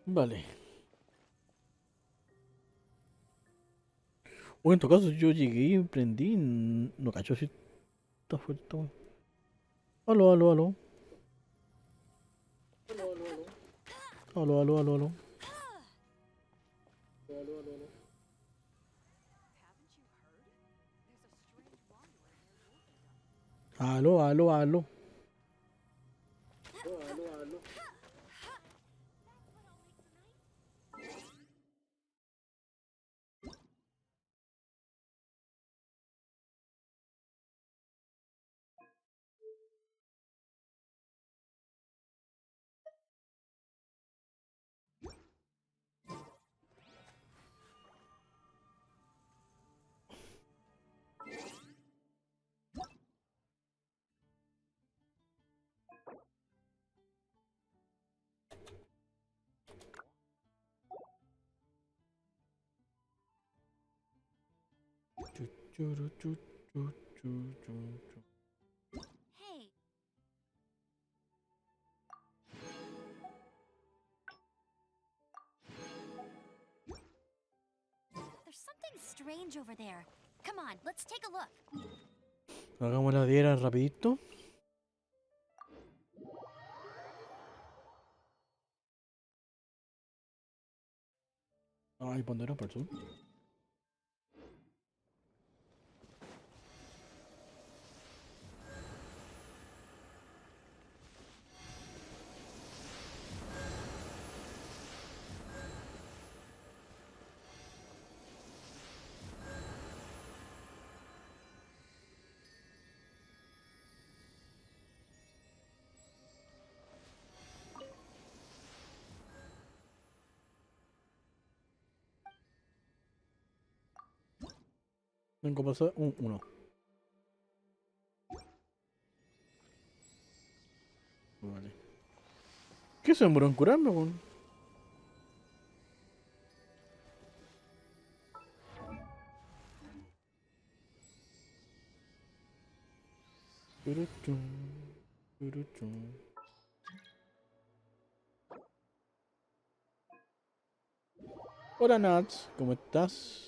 Vale. O en todo caso, yo llegué y prendí. No cacho si está fuerte. Aló, aló, aló. Aló, aló, aló, aló. Aló, aló, aló. Chu, churu, chu, chu, chu, chu, chu. Hey, there's something strange over there. Come on, let's take a look. Hagamos la diera rapidito. Ay, pondera para el sur. Tengo que pasar un 1. Vale. ¿Qué se demoró en curarme, weón? Turuchun, turuchun. Hola Nats, ¿cómo estás?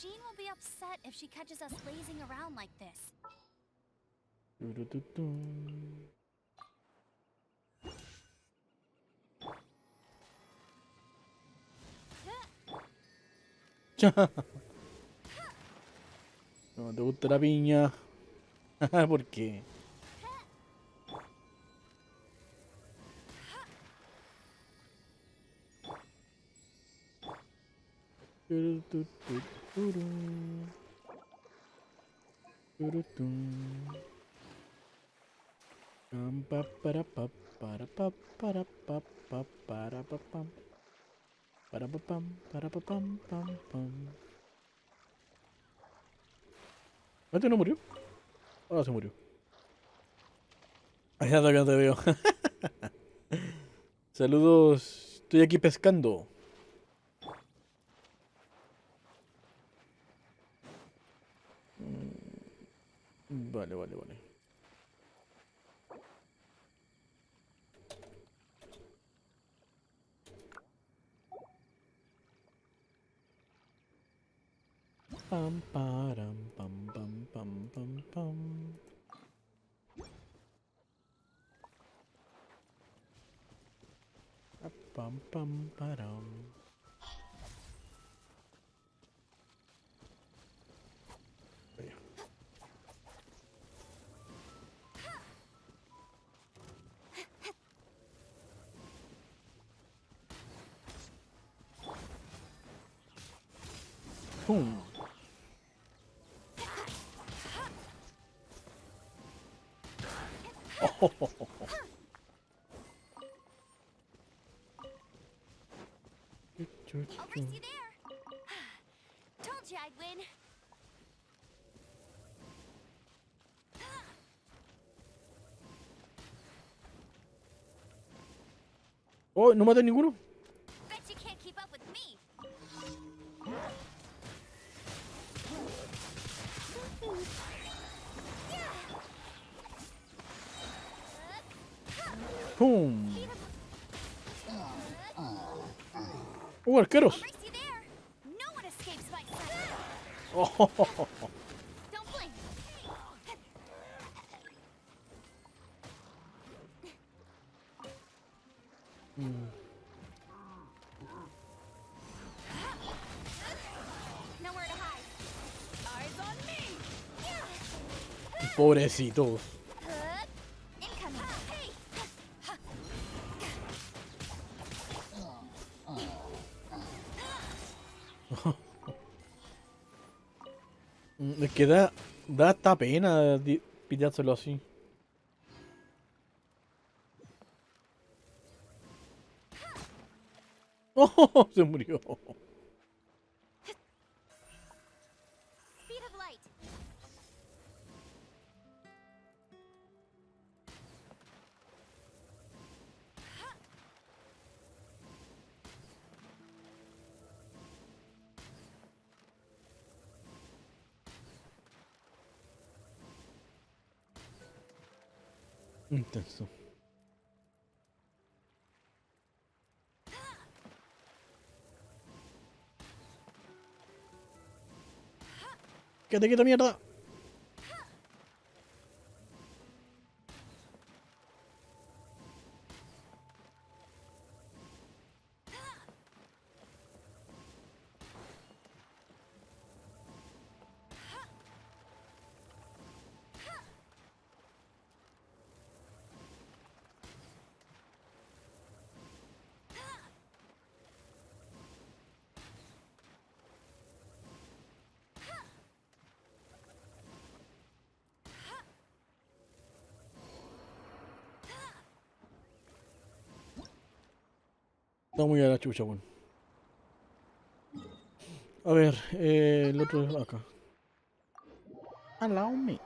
Jean will be upset if she catches us lazing around like this. Turututun. No te gusta la piña. ¿Por qué? Turutututuru. Turutun. Pam, pa, para, pa, para, pa, pam. Para, pa, pam, para, pa, pam, pam, pam. ¿Este no murió? Ahora se murió. Ay, anda que no te veo. Saludos. Estoy aquí pescando. Vale, vale, vale. Pam, param, pam, pam, pam, pam, pam. Pam, pam, param. Vaya. Pum. Chu, chu, I'll chu. race you there. Told you I'd win. Oh, no maté a ninguno. Bet you can't keep up with me. ¡Pum! Speed of... I'll Arqueros! race you there. No one escapes my sight. ¡Oh! Don't blink. Nowhere to hide. Eyes on me. Pobrecitos. Incoming. Hey. Es que da esta pena pillárselo así. ¡Oh! Se murió. Speed of light. Intenso. ¡Quédate quieto, mierda! Está muy a la chucha, weón. A ver, el otro es acá. Allow me.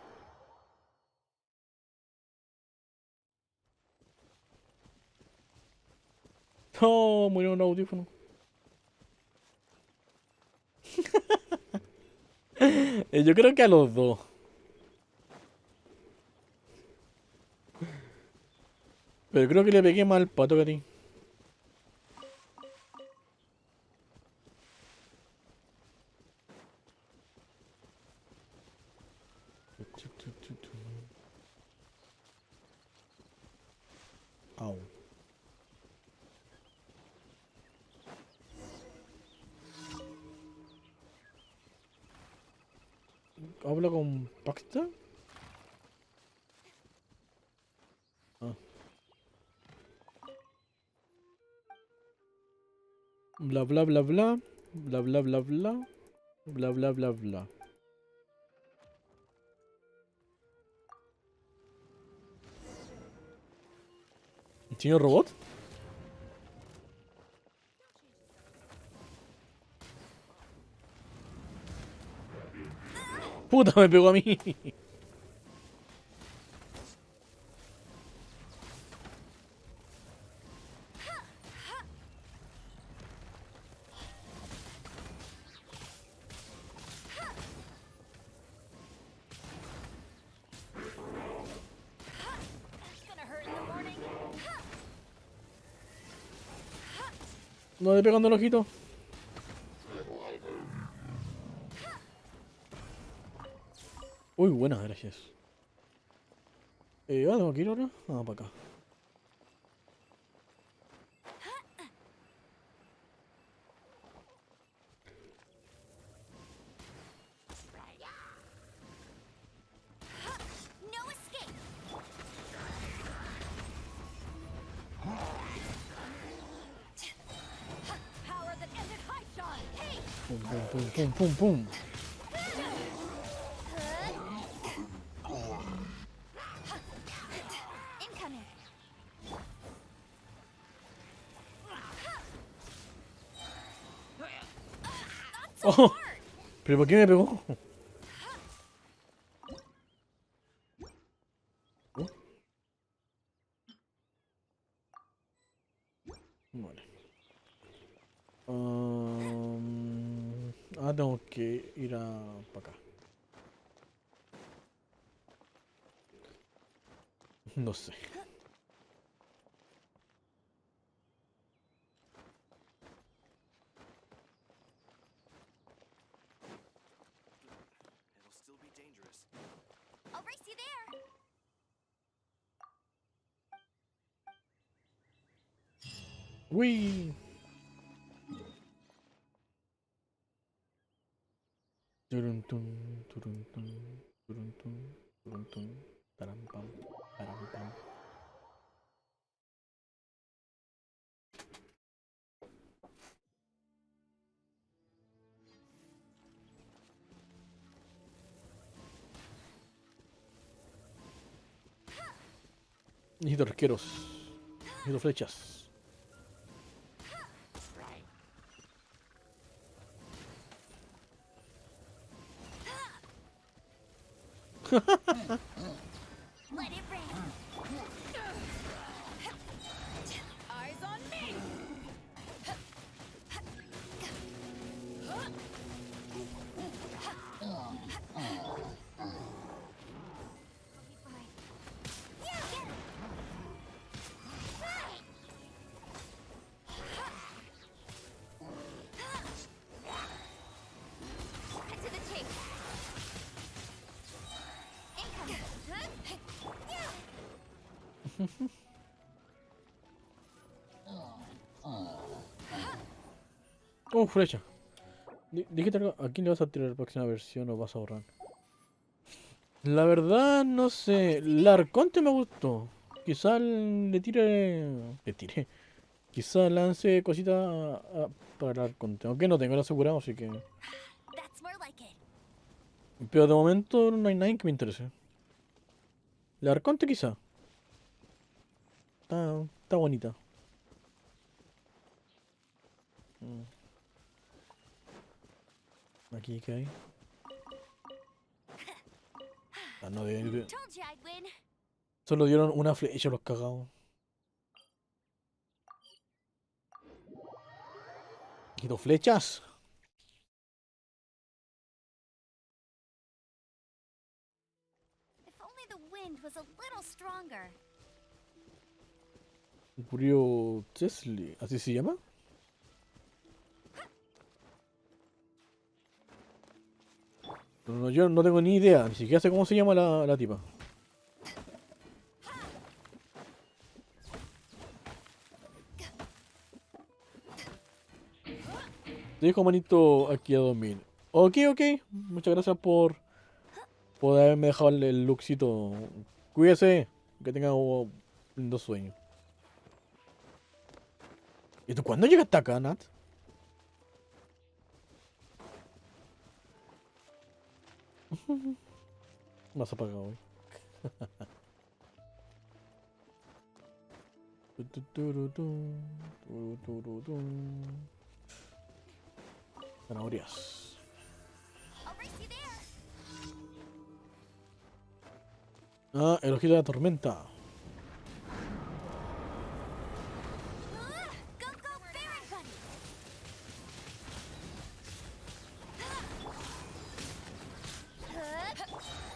No, murió un audífono. Yo creo que a los dos. Pero creo que le pegué más al pato que a ti. Au. ¿Habla con Paxta? Ah. Bla bla bla bla. Bla bla bla bla. Bla bla bla bla. ¿Señor robot? Puta, me pegó a mí. It's gonna hurt in the morning. No le pegando el ojito. Uy, buenas, gracias. Tengo que ir ahora. Ah, para acá. No escape. Power that ended high shot. Hey. Pum, pum, pum, pum, pum, pum. Incoming. Not so Oh, hard. ¿pero por qué me pegó? Oh. Vale. Tengo que ir a... para acá. No sé. race you there. Uy. Turuntun, turuntun, turuntun, turuntun, tarampam, tarampam. Necesito arqueros. Necesito flechas. Let it rain. Eyes on me. To the chase. Oh, flecha. Dígite algo. ¿A quién le vas a tirar la próxima versión o vas a ahorrar? La verdad, no sé. La Arconte me gustó. Quizá le tire. Le tire. Quizá lance cositas para el Arconte. Aunque no tengo el asegurado, así que. That's more like it. Pero de momento no hay nadie que me interese. La Arconte quizá. Está bonita. Mm. Aquí, ¿qué hay? Ah, no deben ir. Told you I'd win. Solo dieron una flecha los cagados. ¿Y dos flechas? If only the wind was a little stronger. Murió Tesla, ¿así se llama? No, yo no tengo ni idea, ni siquiera sé cómo se llama la tipa. Te dejo manito aquí a dormir. Ok, ok. Muchas gracias por haberme dejado el lookcito. Cuídese. Que tenga un lindo sueño. ¿Y tú cuándo llegaste acá, Nat? Más apagado hoy. Zanahorias. I'll race you there. Ah, el ojito de la tormenta. Go, go, Baron Bunny.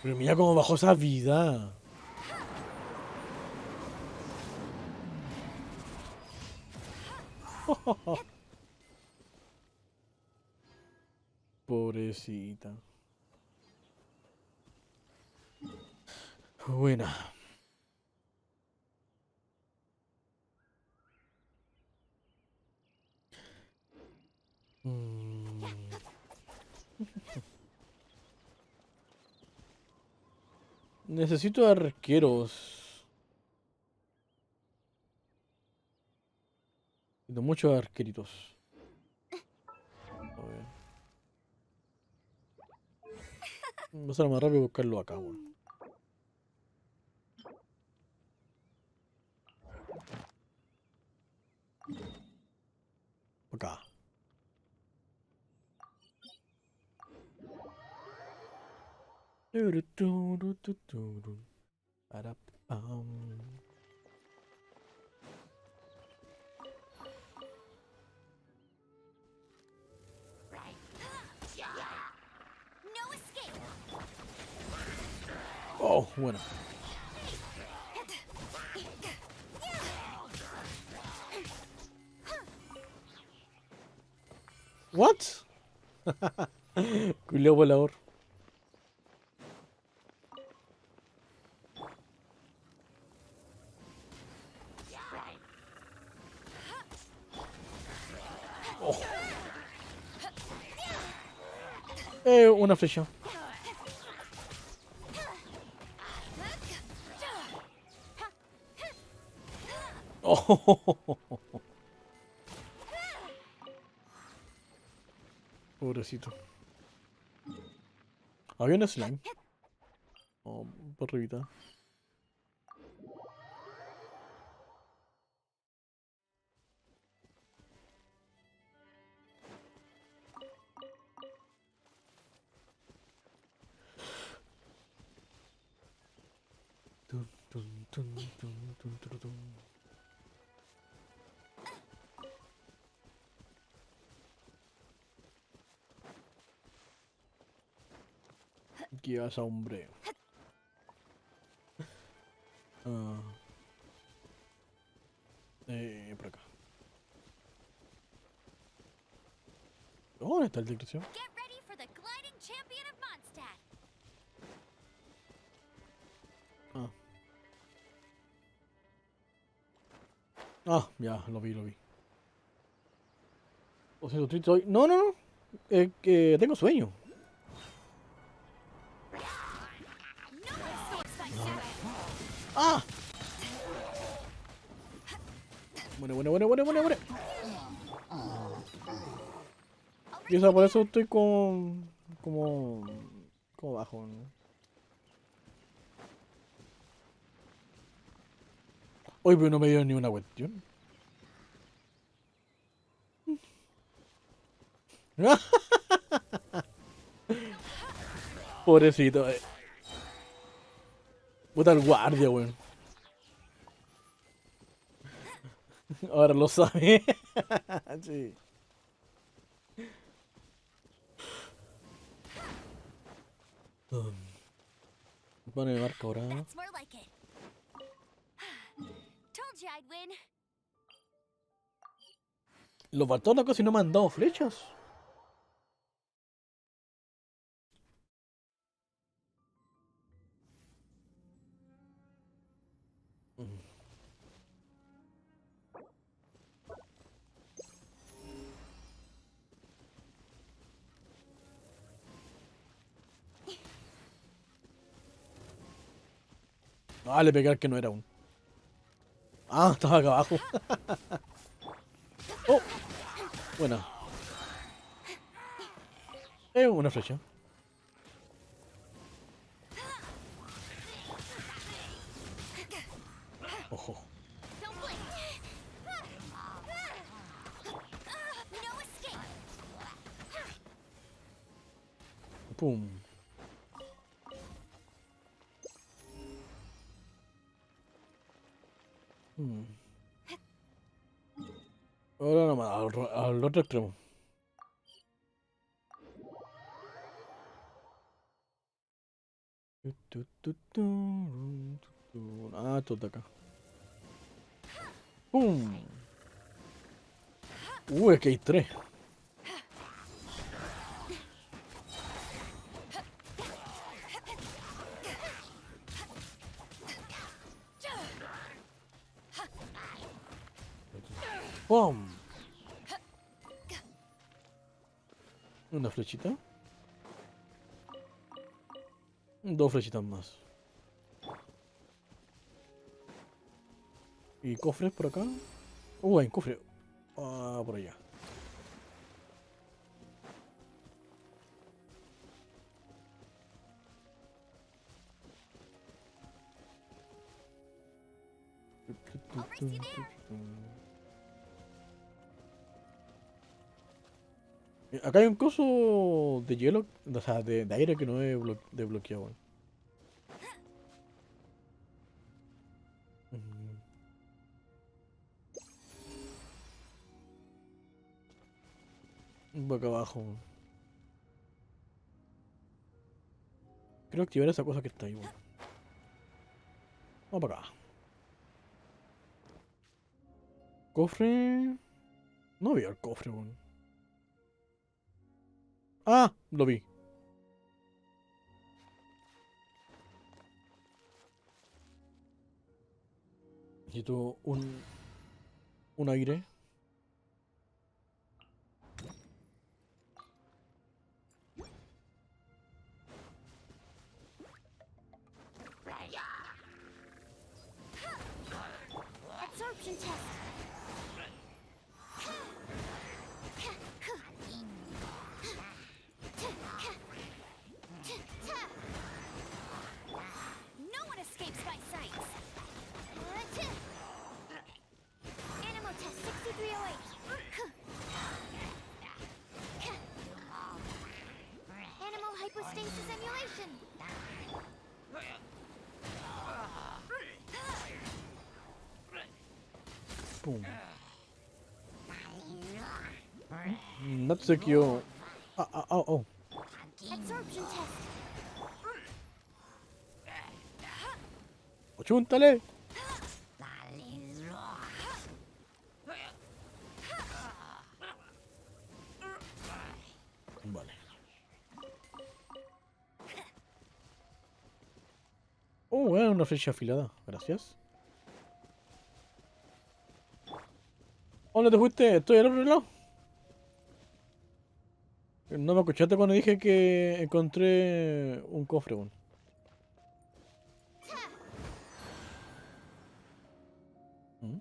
Pero mira cómo bajó esa vida. Pobrecita. Buena. Mm. Necesito arqueros. Necesito muchos arqueritos. A ver. Va a ser más rápido buscarlo acá, weón. Acá. Parapam. No escape. Oh, bueno. What? Culeo volador. Una flecha. Oh, pobrecito. Había un slime. Oh, por arribita. Tun, tun, tun, tun, tun, tun, tun. ¿Qué pasa, hombre? Ah, por acá. Oh, ¿dónde está el dirección? Get ready for the gliding champion of Mondstadt. Ah. Ah, ya, lo vi, lo vi. O sea, triste hoy. No, no, no. Es que tengo sueño. ¡Ah! Bueno, bueno, bueno, bueno, bueno, bueno. Y o sea, por eso estoy con... Como bajo, ¿no? Hoy, pero no me dio ni una cuestión. Pobrecito, Puta el guardia, weón. Ahora lo sabe. Sí. Um, Pone marca ahora. That's more like it. Told you I'd win. Los faltó casi no me han dado flechas. Ah, le pegué al que no era un. Ah, estaba acá abajo. Oh, buena. Una flecha. Ojo. Don't blink. No escape. Pum. Hmm. Ahora nomás, al otro extremo. Ah, esto de acá. ¡Pum! Es que hay tres. ¡Pum! Una flechita. Dos flechitas más. ¿Y cofres por acá? Hay un cofre. Ah, por allá. I'll race you there. Acá hay un coso de hielo, o sea, de aire que no he desbloqueado. Acá abajo. Quiero activar esa cosa que está ahí, weón. Vamos para acá. Cofre. No veo el cofre, weón. Ah, lo vi. Necesito un aire. Absorption test. No one escapes my sights. Animal test 6308. Animal hypostasis emulation. Pum. Not secure. Oh. Absorption test. ¡Chúntale! Vale. Oh, bueno, una flecha afilada. Gracias. ¿Dónde te fuiste? Estoy al otro lado. No me escuchaste cuando dije que encontré un cofre, weón. ¿Mm?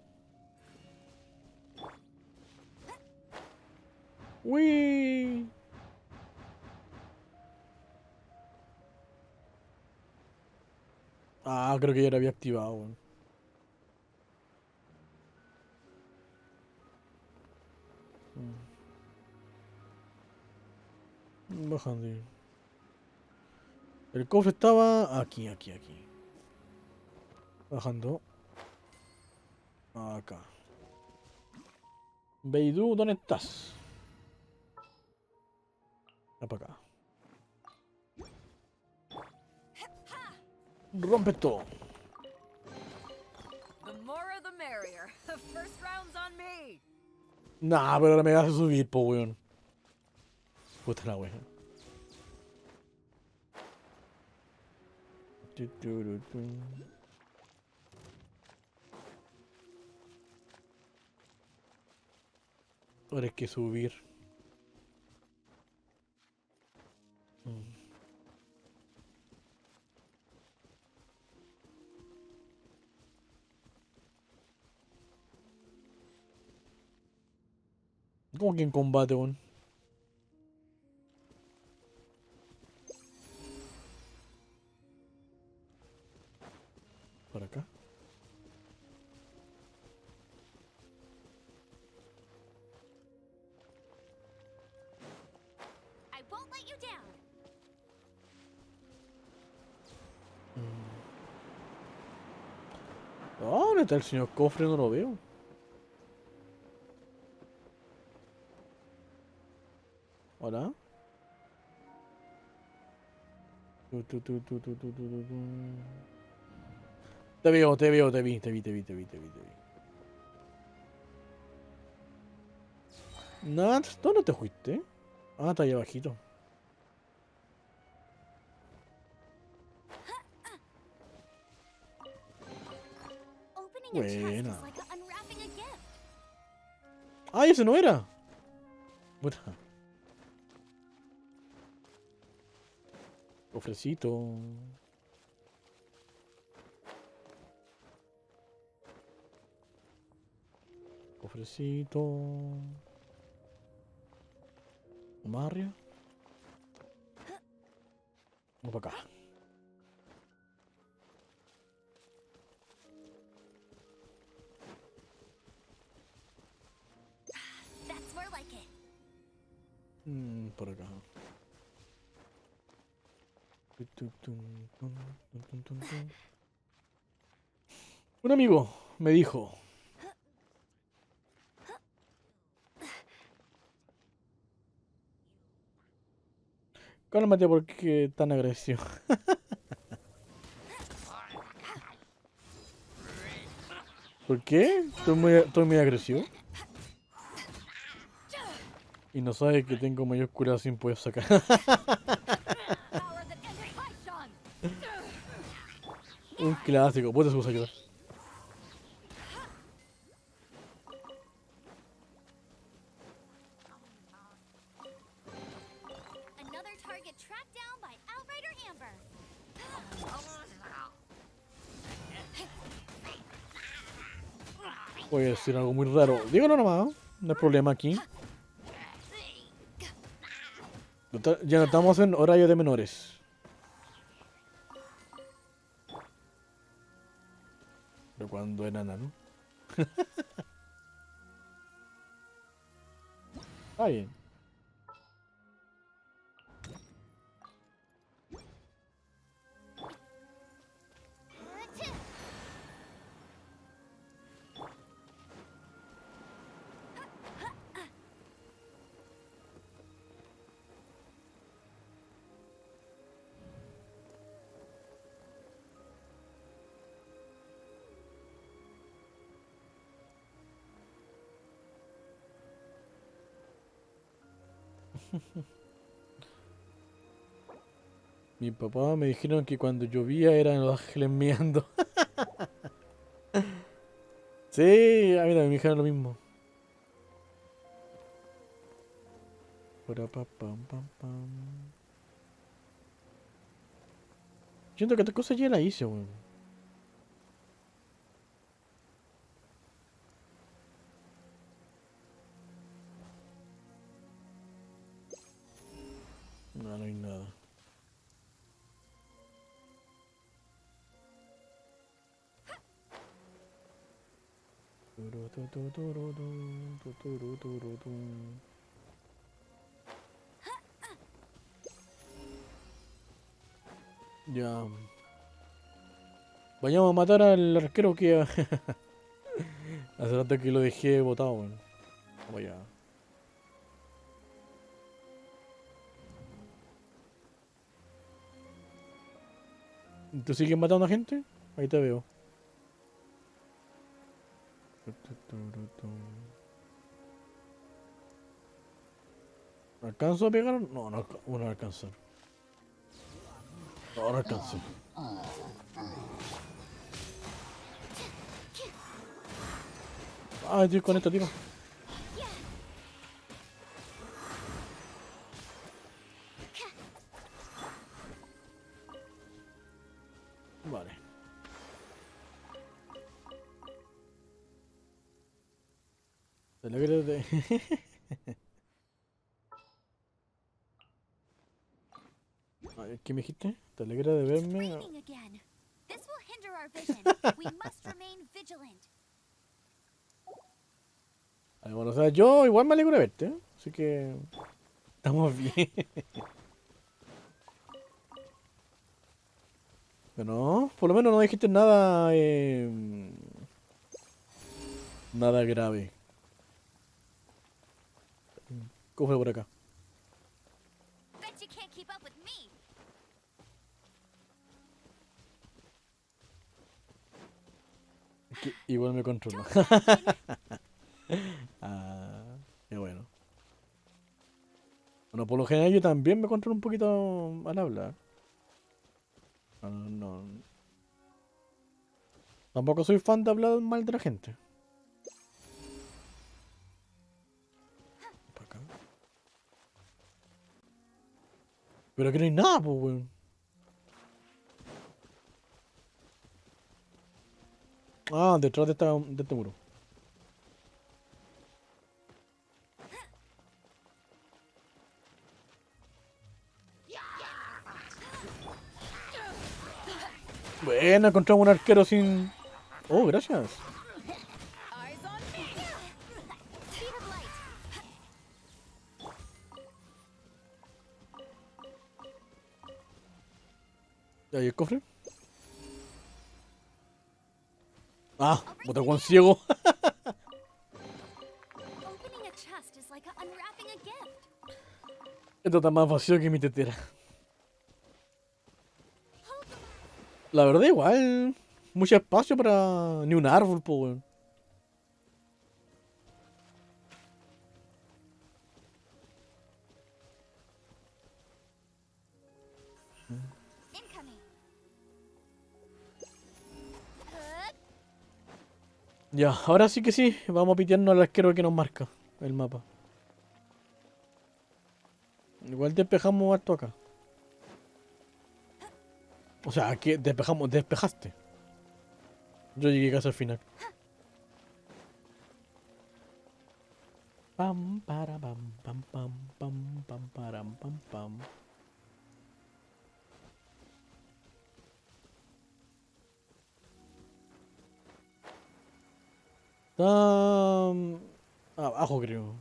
¡Uy! Ah, creo que ya lo había activado, weón. Bajando. El cofre estaba aquí. Bajando. Acá. Beidou, ¿dónde estás? Ven para acá. Rompe todo. The more the merrier. The first round's on me. Nah, pero ahora me vas a subir, po, weón. Puta la wea. Ahora hay que subir. ¿Cómo que en combate, weón? Por acá. I won't let you down. ¿Dónde está el señor cofre? No lo veo. Hola. Te veo, te vi. Nat, ¿dónde te fuiste? Ah, está ahí abajito. Opening a chest Buena. is like unwrapping a gift. ¡Ay, ese no era! Puta. Cofrecito. Cofrecito. Más arriba. Vamos para acá. That's more like it. Por acá. Un amigo me dijo: cálmate porque tan agresivo. ¿Por qué? Estoy muy agresivo. Y no sabe que tengo mayúsculas sin poder sacar. Power that ended Python. Un clásico. Vos te subes a ayudar. Another target tracked down by Outrider Amber. Puede decir algo muy raro. Dígalo nomás, no hay problema aquí. Total, ya no estamos en horario de menores. Pero cuando era nano. Está bien. Mi papá me dijeron que cuando llovía eran los ángeles meando. Sí, a mí también me dijeron lo mismo. Para pa, pam, pam, pam. Siento que esta cosa ya la hice, weón. No, no hay nada. Turu, tu, tu, turu, tu, turu, turu, tu. Ya. Vayamos a matar al arquero que hace rato que lo dejé botado, weón. Vamos allá. ¿Tú sigues matando a gente? Ahí te veo. ¿Alcanzo a pegar? No, no, no alcanzo. No, no alcanzo. Ah, estoy con esta tiro. Vale. Te alegra de... Ay, ¿qué me dijiste? ¿Te alegra de It's verme? raining again. This will hinder our vision. We must remain vigilant. Ay, bueno, o sea, yo igual me alegro de verte, ¿eh? Así que... Estamos bien. Pero no, por lo menos no dijiste nada... nada grave. Coge por acá. Bet you can't keep up with me. Que igual me controla. Don't imagine. Ah, qué bueno. Bueno, por lo general yo también me controlo un poquito al hablar. No, no. Tampoco soy fan de hablar mal de la gente. Para acá. Pero aquí no hay nada, pues, weón. Ah, detrás de este muro. Bueno, encontramos un arquero sin... Oh, gracias. Eyes on me. Speed of light. ¿Ahí el cofre? Ah, botagón ciego. Opening a chest is like unwrapping a gift. Esto está más vacío que mi tetera. La verdad, igual. Mucho espacio para ni un árbol, pues, weón. Incoming. Ya, ahora sí que sí. Vamos a pitearnos al arquero que nos marca el mapa. Igual despejamos harto acá. O sea, que despejamos, despejaste. Yo llegué casi al final. Pam, para, pam, pam, pam, pam, pam, param, pam, pam. Tam... Abajo creo.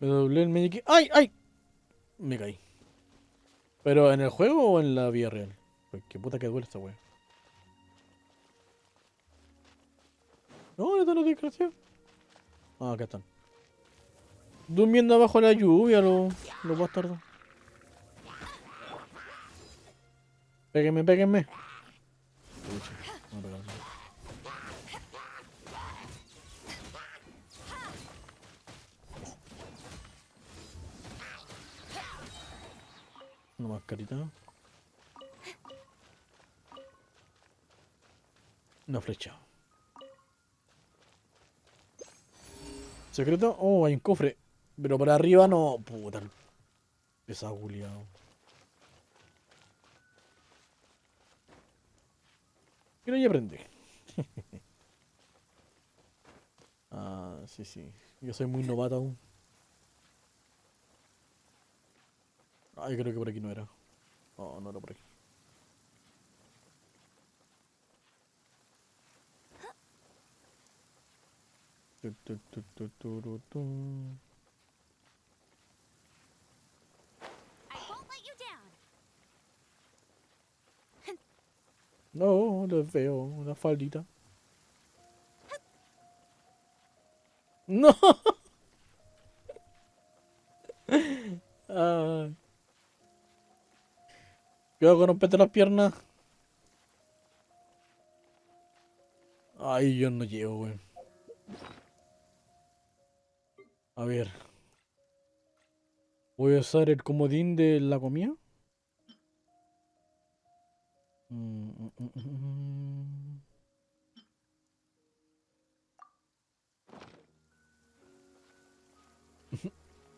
Me doblé el meñique. ¡Ay, ay! Me caí. ¿Pero en el juego o en la vida real? Pues qué puta que duele esta wea. No, ¿dónde están los desgraciados? Ah, acá están. Durmiendo abajo de la lluvia, los bastardos. Péguenme, péguenme. Pucha, no me pegaron. Una mascarita. Una flecha. ¿Secreto? Oh, hay un cofre. Pero para arriba no. Puta, el pesado culiao. Pero ya aprendí. Ah, sí, sí. Yo soy muy novato aún. Ay, creo que por aquí no era. Oh, no era por aquí. Tu, tu, tu, tu, tu, tu. I won't let you down. No, lo veo. Una faldita. No. Ah, cuidado con romperte las piernas. Ay, yo no llego, güey. A ver. Voy a usar el comodín de la comida. Mm, mm, mm, mm.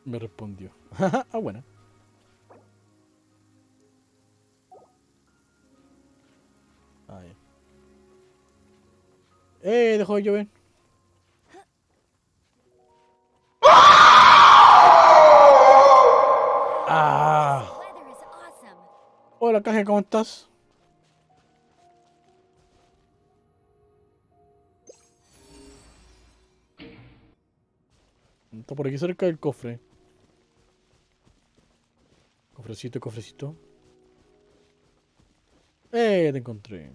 Me respondió. Ah, buena. Ah, ya. Dejó de llover. This Ah. weather is awesome. Hola, Caje, ¿cómo estás? Está por aquí cerca del cofre. Cofrecito, cofrecito. Te encontré.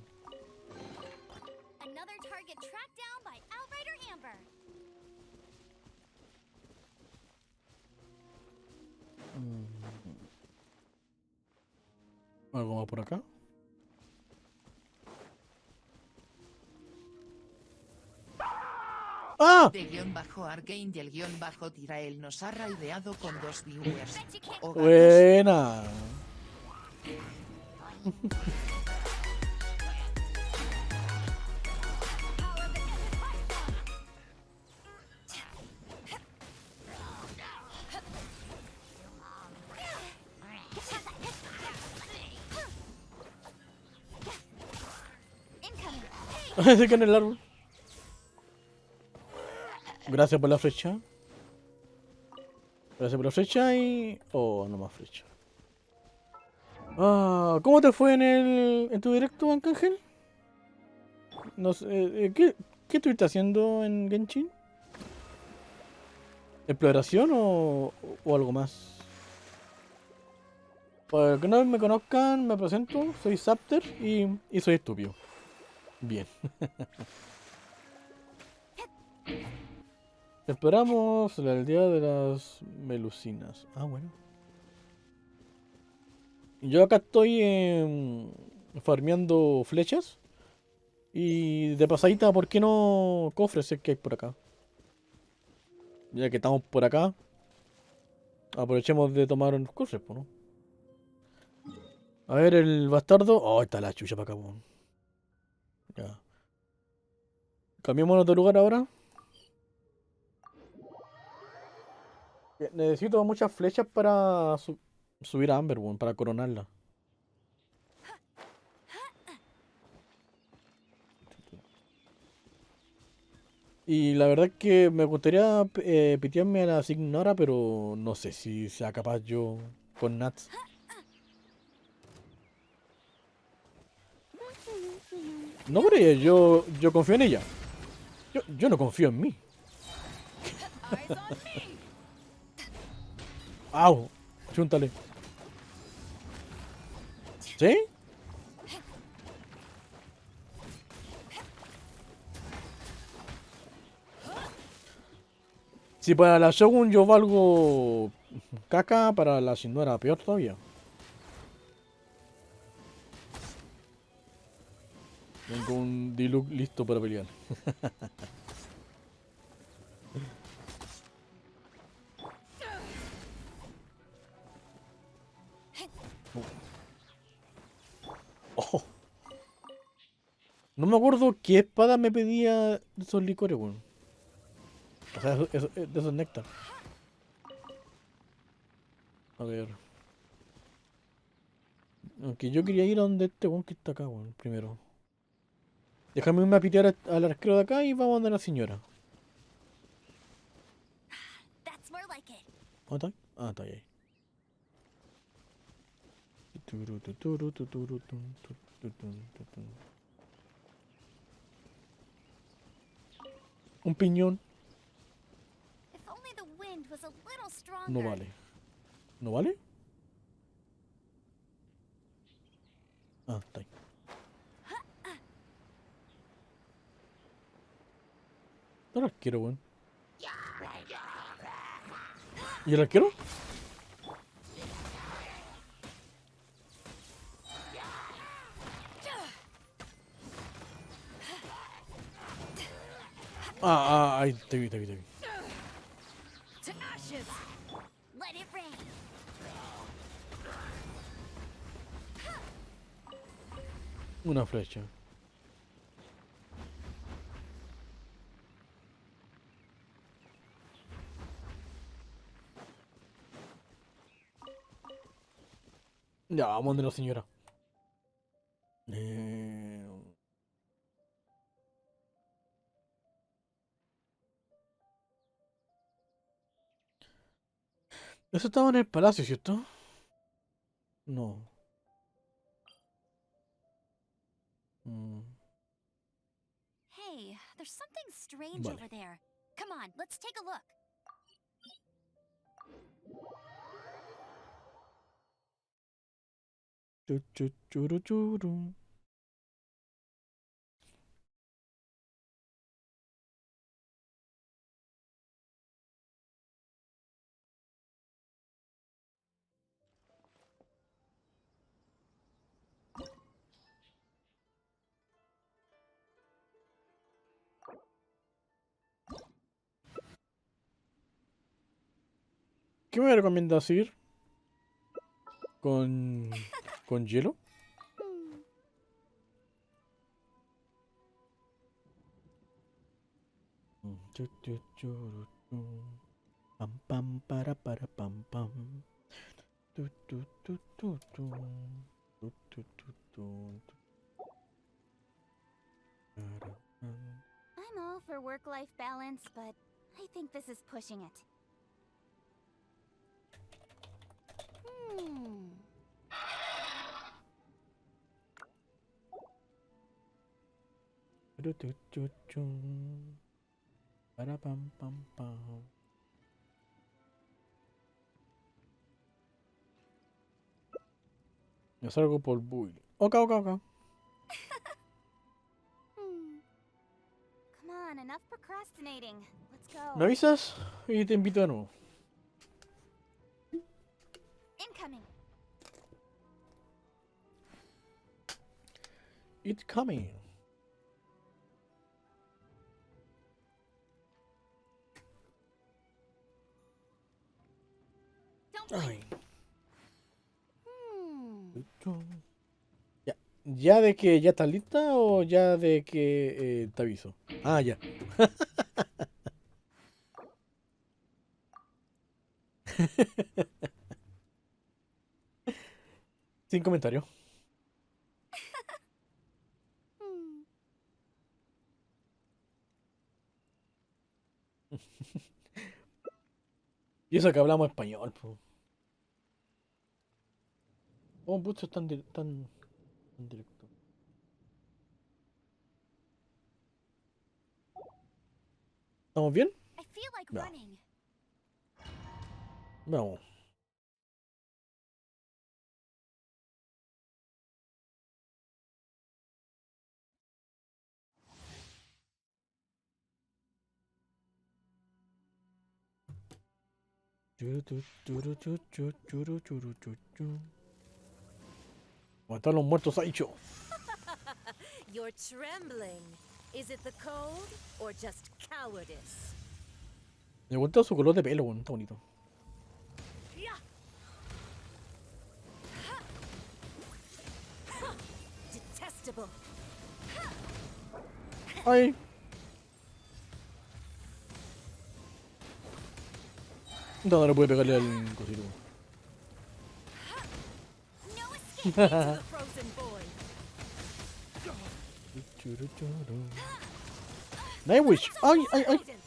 Another target tracked down by Outrider Amber. Mm, ¿Algo más por acá? ¡Ah! De guión bajo Arcane y el guión bajo Tirael nos ha raideado con 2 viewers. Bet you can't. O gatos. Buena. Incoming. Se queda en el árbol. Gracias por la flecha. Gracias por la flecha y... Oh, no más flecha. Ah, ¿cómo te fue en tu directo, Ángel? No sé, ¿qué estuviste haciendo en Genshin? ¿Exploración o algo más? Para que no me conozcan, me presento, soy Zapter y soy estúpido. Bien. Esperamos la aldea de las melucinas. Ah, bueno. Yo acá estoy farmeando flechas. Y de pasadita, ¿por qué no cofres es que hay por acá? Ya que estamos por acá, aprovechemos de tomar unos cofres, po, ¿no? A ver, el bastardo. Oh, está la chucha para acá, po. Ya. Cambiémonos de lugar ahora. Necesito muchas flechas para subir a Amber, weón, para coronarla. Y la verdad es que me gustaría pitearme a la Signora, pero no sé si sea capaz yo con Nats. No, pero yo confío en ella. Yo no confío en mí. Eyes on me. ¡Au! Chúntale. ¿Sí? Si para la Shogun yo valgo caca, para la Signora peor todavía. Tengo un Diluc listo para pelear. Oh, no me acuerdo qué espada me pedía de esos licores, weón. O sea, de esos néctar. A ver. Aunque yo quería ir a donde este weón que está acá, weón, primero. Déjame irme a pitear al arquero de acá y vamos a donde la señora. That's more like it. ¿Dónde está? Ah, está ahí. Turu, tu, turu, tu, turu, tun, tu, tu, tun, tu, tun. Un piñón. If only the wind was a little No stronger. vale. ¿No vale? Ah, está ahí. ¿Dónde el arquero, weón? ¿Y el arquero? Ahí te vi. To ashes. Let it rain. Una flecha. Ya, vamos de la señora. Eh... Eso estaba en el palacio, ¿cierto? No. Mm, Hey, there's something strange vale. over there. Come on, let's take a look. Churu, churu. ¿Qué me recomiendas ir? ¿Con... con hielo? Hmm. Churu, chu. Pam pam para pam pam. Tu, tu, tu, tu, tu. Tu, tu, tu, tu, tu. Para, pam. I'm all for work-life balance, but I think this is pushing it. Hmm. Tu, tu, tu, tu. Para pam pam pam. Yo salgo por bucle. Ok. Hmm. Come on, enough procrastinating. Let's ¿Me go. avisas? Y te invito de nuevo. Incoming. It's coming. Don't Ay. blink. Hmm. Tu, tu. Ya. ¿Ya de que ya estás lista o ya de que te aviso? Ah, ya. Sin comentario. Hmm. Y eso que hablamos español, po. Oh, puto, es tan directo. ¿Estamos bien? I feel like No. running. Vamos. Churu, chu, churu, chu, chu, churu, churu, chu, chu. ¿Dónde están los muertos Saicho? You're trembling. Is it the cold or just cowardice? Me gusta su color de pelo, weón. Está bonito. Detestable. Ay. No, no le puede pegarle al cosito. No escape. To the frozen void. Churu, churu. Nightwish. Ay, ay, ay. Rodent.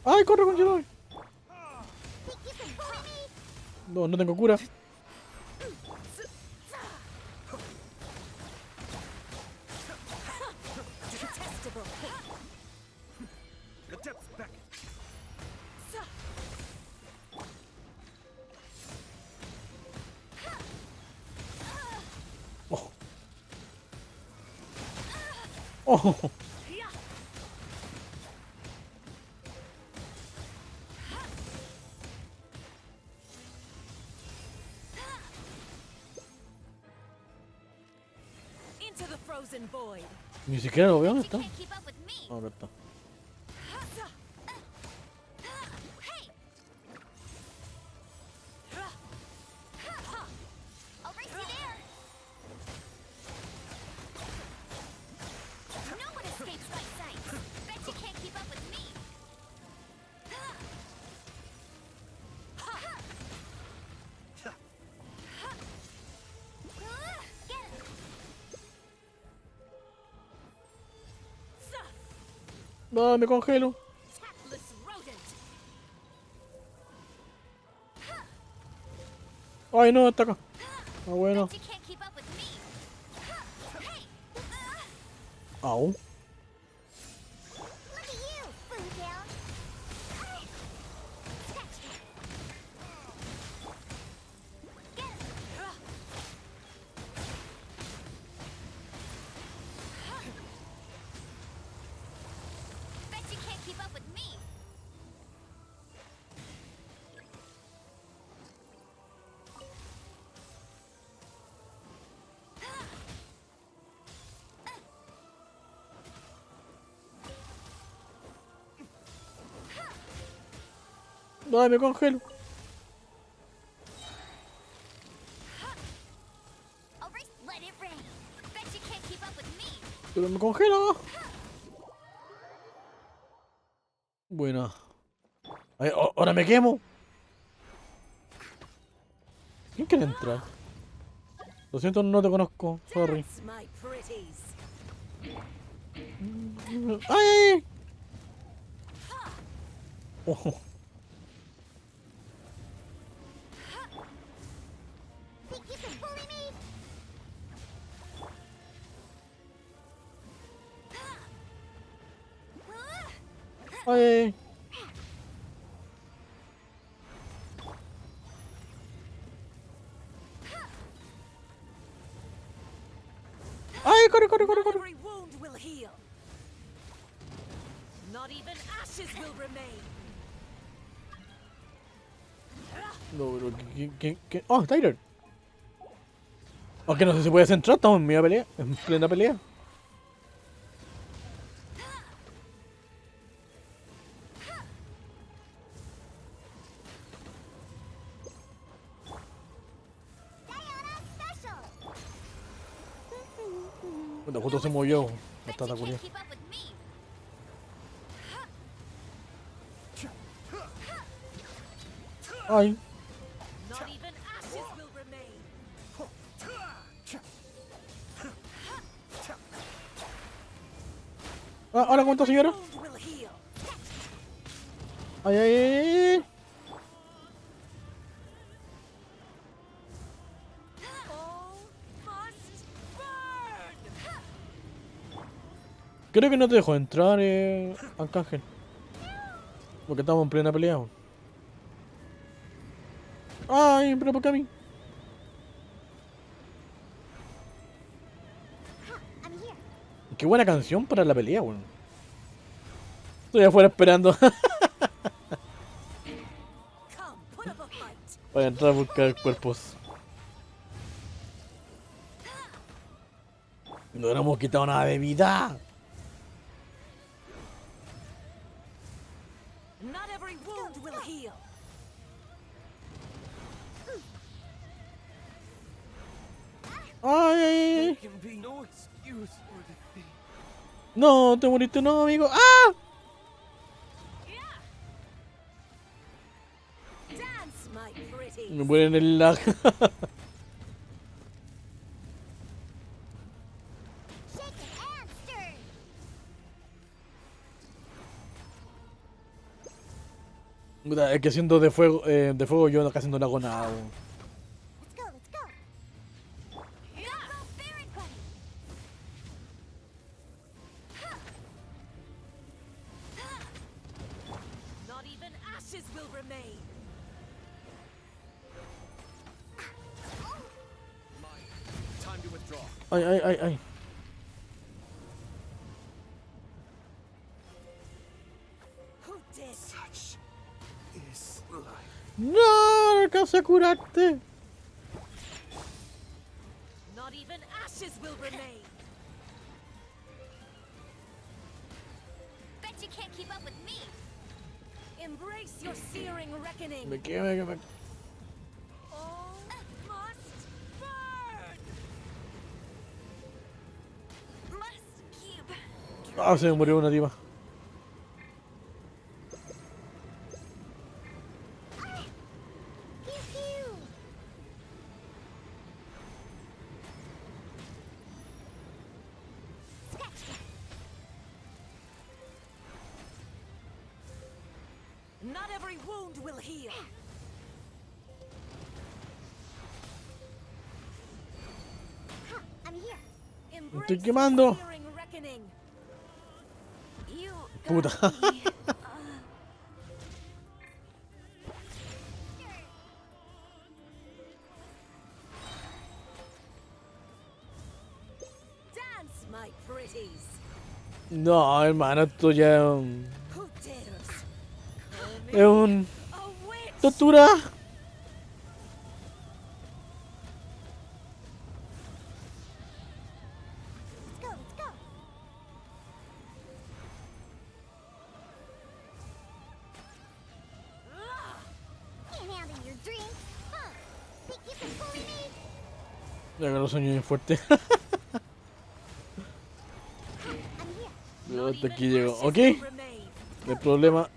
Ay, corre con Chiro. Think you can bully me? No, no tengo cura. Detestable. The depth's back. Oh. Oh. Into the frozen void. Ni siquiera lo veo, ¿dónde You está? can't keep up with me. No, acá está. Hey! I'll race you there. No one escapes my sight. Bet you can't keep up with me. Get him. No, me congelo. Tactless rodent. Ay, no, está acá. Ah, bueno. Bet you can't keep up with me. Hey! Au. Look at you, Boondale. Get him. Bet you can't keep up with me. Ay, me congelo. I'll race. Let it rain. Bet you can't keep up with me. Pero me congelo. Buena. Ay, ahora me quemo. ¿Quién quiere entrar? Lo siento, no te conozco. Sorry. Dance, my pretties. ¡Ay, ay, ay! Oh. Think you can bully me? ¡Ay, ay! ¡Ay, corre, corre, corre, Not corre! every wound will heal. Not even ashes will remain. No, pero ¿qué? ¡Oh, Tyler! Aunque no sé si puede centrar, estamos en media pelea, en plena pelea. Special. Bueno, justo se movió. Bet Está you culia. can't keep up with me. ¡Ay! Not even ashes will remain. Ah, ¿ahora cuánto, señora? Wound will heal. Ay, ay, ay, ay. All must burn! Creo que no te dejo entrar, Arcángel. Porque estamos en plena pelea. Weón. Ay, pero ¿por qué a mí? I'm here. Qué buena canción para la pelea, weón. Estoy afuera esperando Come, put up a fight! para entrar a buscar cuerpos. No le hemos quitado nada de vida. Not every wound will heal. Ay, ay, ay. There can be no excuse for defeat. No, te moriste, no, amigo. ¡Ah! Dance, my pretty. Me mueren el lag. Shake it and stir. Puta, es que siendo de fuego yo casi no le hago nada. Weón. Let's go, let's go. Go, Baron Bunny. Not even ashes will remain. Time to withdraw. Ay, ay, ay, ay. Who did? Such is life. No, alcancé a curarte. Not even ashes will remain. Bet you can't keep up with me. Embrace your searing reckoning. Me quedé, me... All must burn. Must keep. Ah, se me murió una diva. Pew pew. Scratch that. Not every wound will heal. Huh, I'm here. Embrace your quemando. searing reckoning. You Puta. got me. Dance, my pretties. No, hermano, esto ya es un... Who dares? Call me Es un... a witch. tortura. Let's go, let's go. Can't handle your drink. Huh. Think you can bully me? Ya que los sueños bien fuertes. I'm here. Yo Not hasta even aquí llego. ashes Ok. will remain. El problema...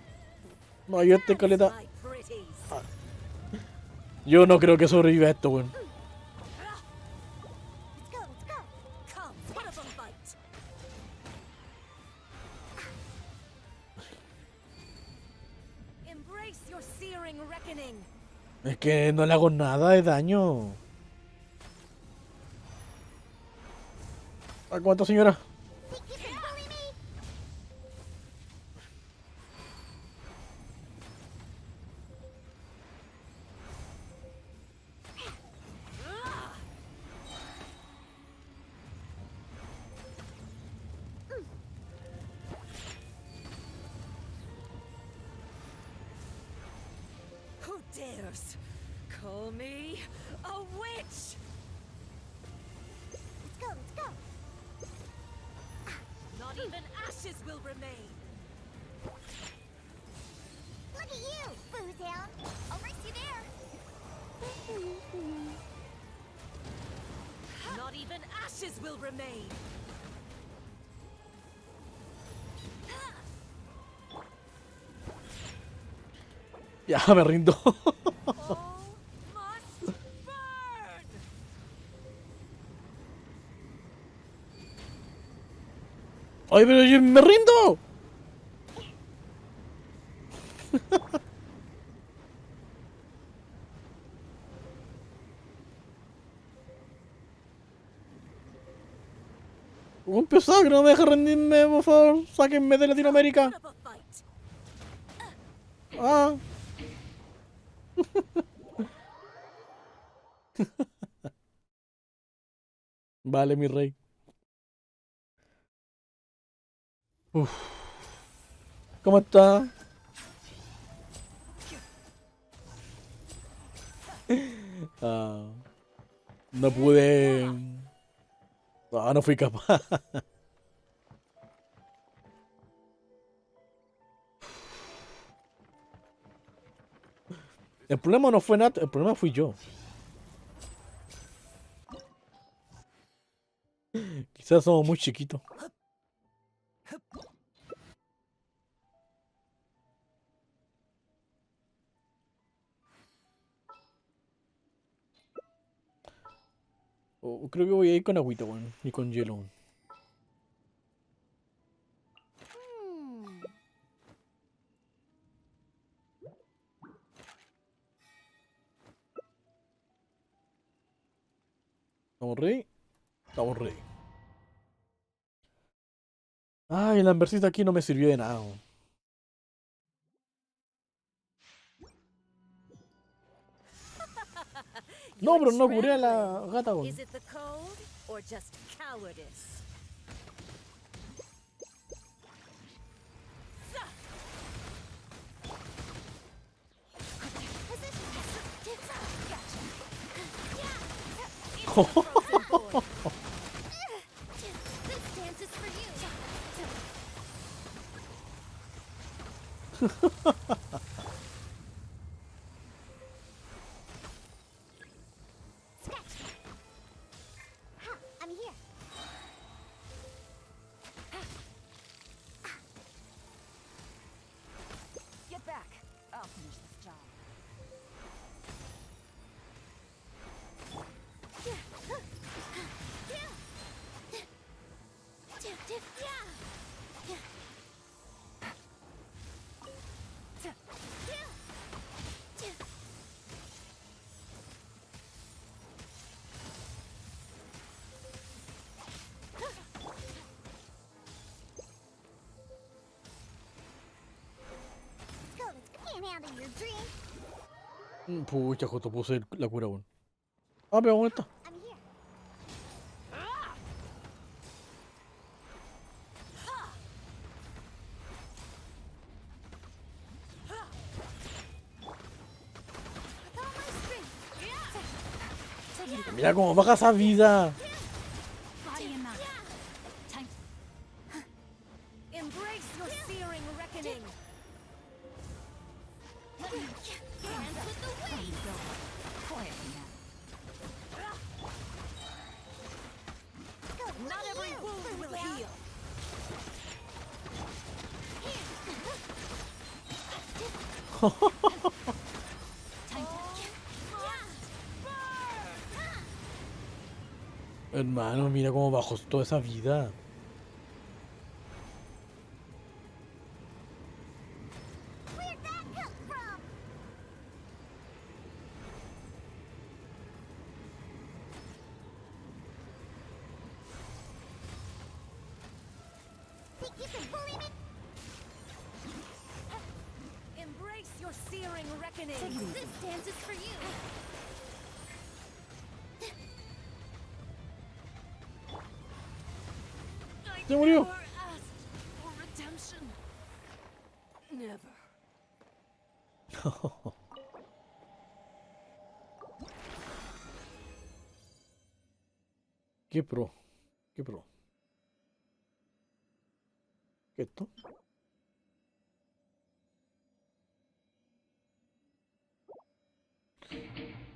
No, yo este caleta. My pretties. Yo no creo que sobreviva esto, weón. Let's go, let's go. Come, put up a fight. Embrace your searing reckoning. Es que no le hago nada de daño. ¿A cuánto, señora? Think you can bully me? Who dares call me a witch? Let's go, let's go. Not even ashes will remain. Look at you, booze hound. I'll race you there. Not even ashes will remain. Ya, me rindo. All must burn. ¡Ay, pero yo me rindo! Un pesado que no me deja rendirme, por favor. Sáquenme de Latinoamérica. Put up a fight. Ah. Vale, mi rey. Uf. ¿Cómo está? Ah, no pude. Ah, no fui capaz. El problema no fue nada, el problema fui yo. Quizás somos muy chiquitos. Creo que voy a ir con agüita, weón. Y con hielo. Hmm. ¿Estamos ready? Estamos ready. Ay, la inversita aquí no me sirvió de nada, weón. No, You're pero no curé a la trembling. gata, weón. Is it the cold or just cowardice? Frozen boy. This dance is for you. Scratch. Ha, I'm here. Get back. I'll finish this job. Can't handle your drink. Pucha, justo puse la cura, weón. Ah, pero ¿dónde está? I'm here. With all my strength. Mira cómo baja esa vida. Body and mind. Time. Embrace your searing reckoning. Dance with the wind. Quiet now. Not every wound will heal. Hermano, mira cómo bajó toda esa vida. Where'd that come from? Think you can bully me? Embrace your searing reckoning. This dance is for you. Se murió. Never asked for redemption. Never. Qué pro. Qué pro. ¿Qué esto?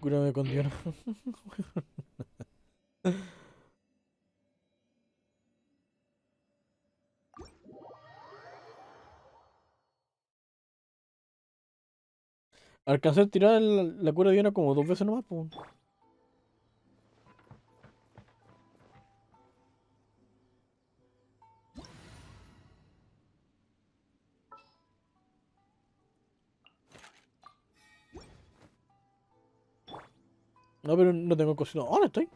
Cúrame con Dios. Alcancé a tirar la cura de Diana como 2 veces nomás, pues. No, pero no tengo cocina. ¿Dónde estoy?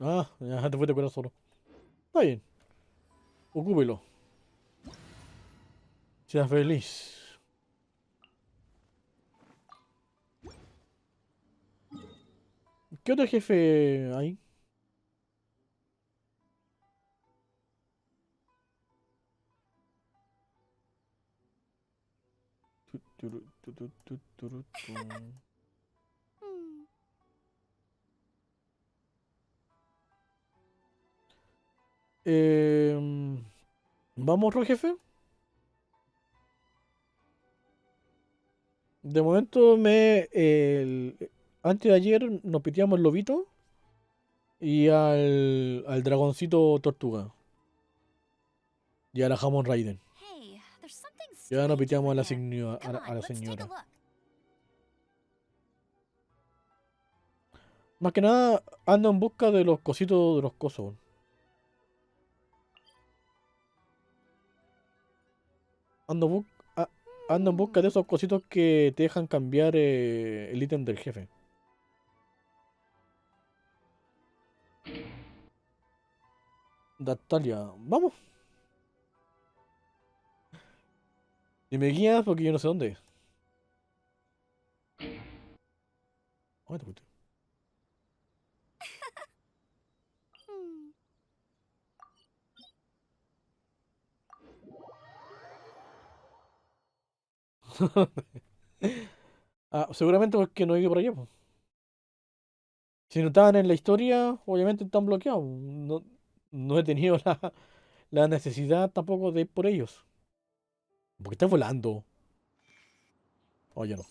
Ah, ya te fuiste a curar solo. Está bien. Ocúpelo. Sea feliz. ¿Qué otro jefe hay? Tu. Hmm. Em, ¿Vamos otro jefe? De momento antes de ayer nos piteamos el lobito y al dragoncito tortuga. Y a la Jamon Raiden. Hey, there's something Y ahora nos strange piteamos over a la, there. a Come a on, la let's take a señora. look. Más que nada ando en busca de los cositos de los cosos. Ando, bu- a- ando en busca de esos cositos que te dejan cambiar el ítem del jefe. Dactalia, vamos. Y me guías porque yo no sé dónde es. ¿Dónde te fuiste? Hmm. Ah, seguramente porque no he ido por allá, po. Si no estaban en la historia, obviamente están bloqueados. No, no he tenido la necesidad tampoco de ir por ellos. Porque está volando. Oye, no.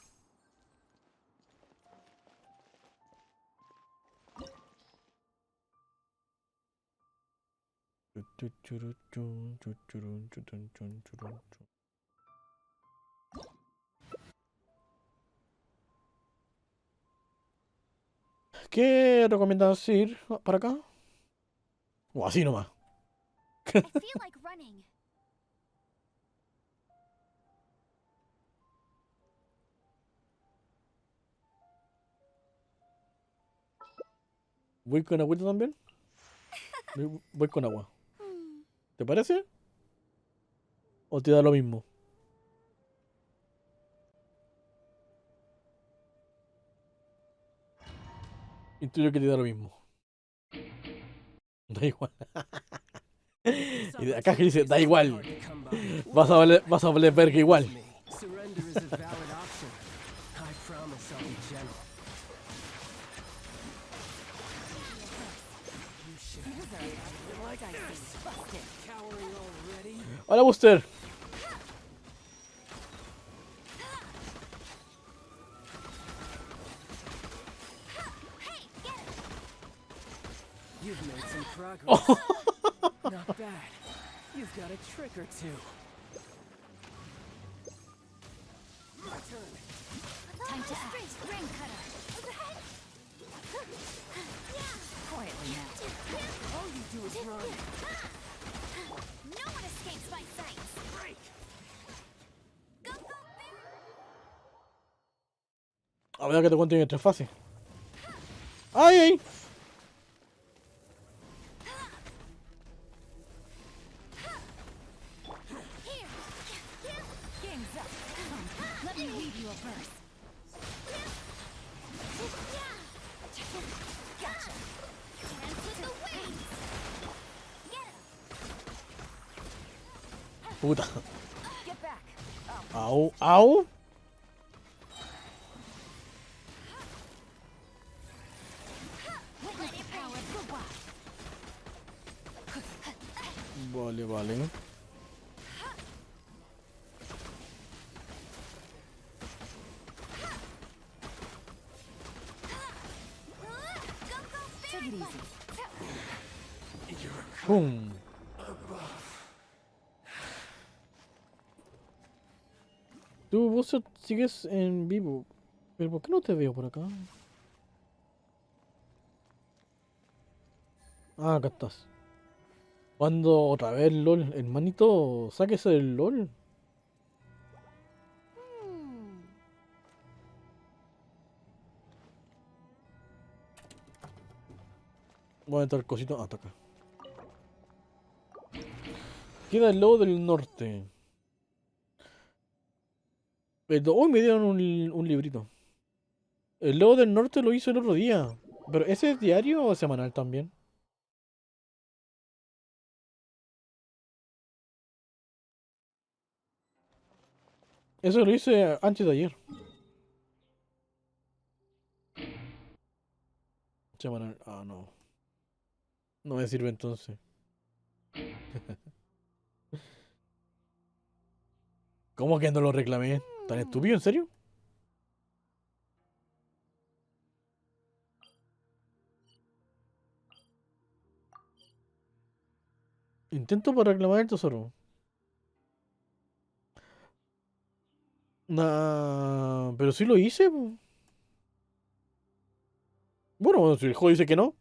¿Qué recomiendas ir para acá? O así nomás. I feel like running. ¿Voy con agüita también? Voy con agua. Hmm. ¿Te parece? ¿O te da lo mismo? Intuyo que te da lo mismo. Da igual. Y de acá que dice, da igual. Vas a valer verga igual. Surrender is a valid option. I promise I'll be gentle. You should like this. Cowering already? Hola, Buster. You've made some progress. Not bad. You've got a trick or two. My turn. Time to act. Ring cutter. Quietly now. All you do is run. No one escapes my sights. Break. Go, go, A ver que te cuento en tres fases. ¡Ay, ay! Game's up. Come, let me weave you a verse. Gotcha. Hands with the wings. Get him. Puta. Get back. Au, au. Let it power go wild. Vale, vale. Take it easy. ¡Pum! Tú, vos sigues en vivo. ¿Pero por qué no te veo por acá? Ah, acá estás. ¿Cuándo otra vez LOL? Hermanito, sáquese del LOL. Voy a entrar cosito. Ah, está acá. Queda el lobo del norte. Hoy me dieron un librito. El lobo del norte lo hizo el otro día. ¿Pero ese es diario o semanal también? Eso lo hice antes de ayer. Semanal. Ah, no. No me sirve entonces. ¿Cómo que no lo reclamé? ¿Tan estúpido? ¿En serio? Intento para reclamar el tesoro. Nah, pero sí lo hice, po. Bueno, si el juego dice que no,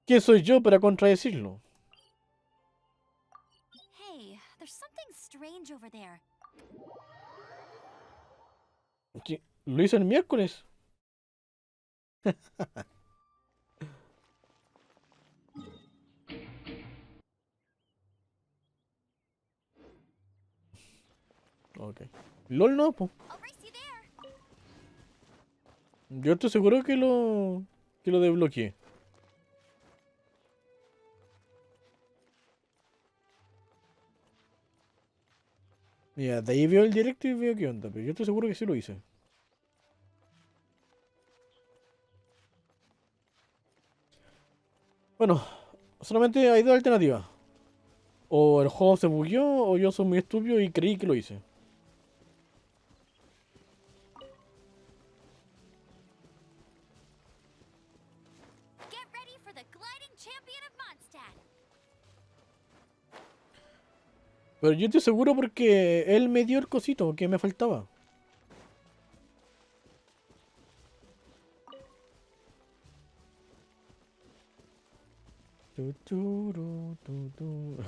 ¿quién soy yo para contradecirlo? Hey, there's something strange over there. Lo hice el miércoles. Ok. LOL no, po. I'll race you there. Yo estoy seguro que lo desbloqueé. Mira, de ahí veo el directo y veo qué onda, pero yo estoy seguro que sí lo hice. Bueno, solamente hay dos alternativas. O el juego se bugueó o yo soy muy estúpido y creí que lo hice. Get ready for the gliding champion of Mondstadt. Pero yo estoy seguro porque él me dio el cosito que me faltaba. Es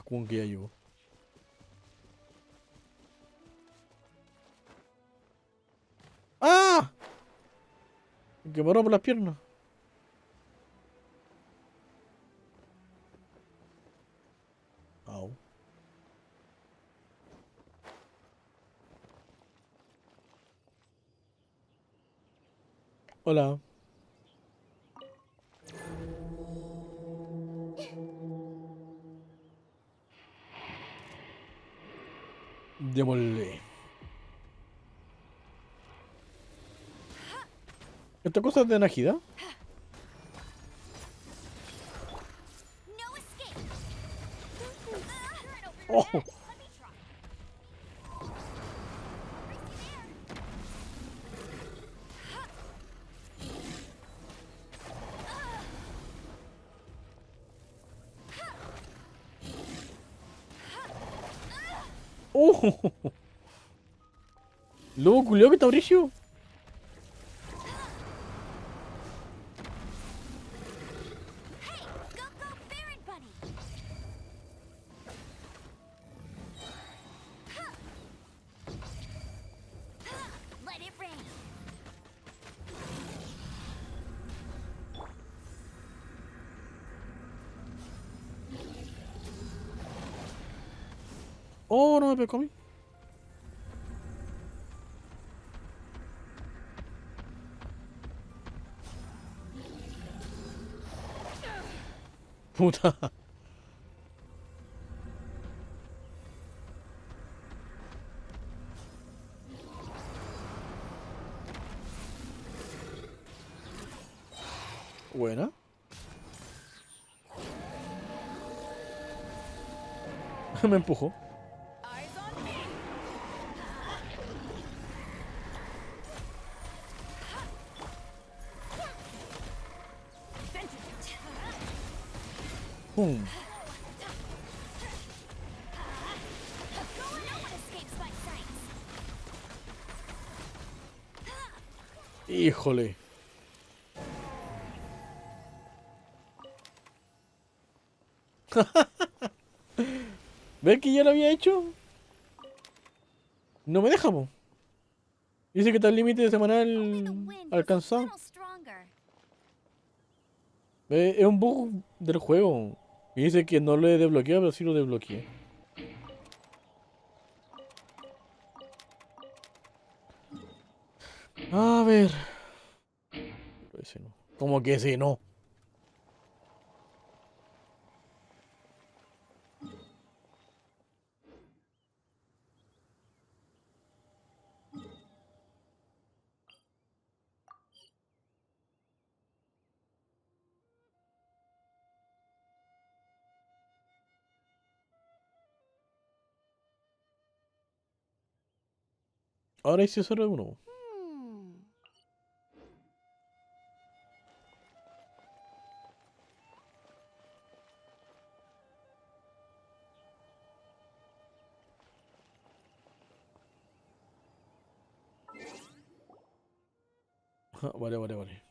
como que ya llegó. ¡Ah! Que paró por las piernas. Au. Hola. Démosle. ¿Esta cosa es de Najida? No escape. Right over ¡Oh! there. Let me try. Race you there. ¡Oh! Lobo culiao que está brillo. Hey, go go Baron Bunny. Let it rain. Oh, no me pescó a mí. Puta. Buena. Me empujó. Eyes on me. Pum. No one escapes my sights. Híjole. ¿Ves que ya lo había hecho? No me deja, po. Dice que está el límite Only the semanal wind was a alcanzado. little stronger. Es un bug del juego. Y dice que no lo he desbloqueado, pero sí lo desbloqueé. A ver. Pero ese no. ¿Cómo que ese no? Ahora hice 0 de 1. Hmm. Vale, vale, vale.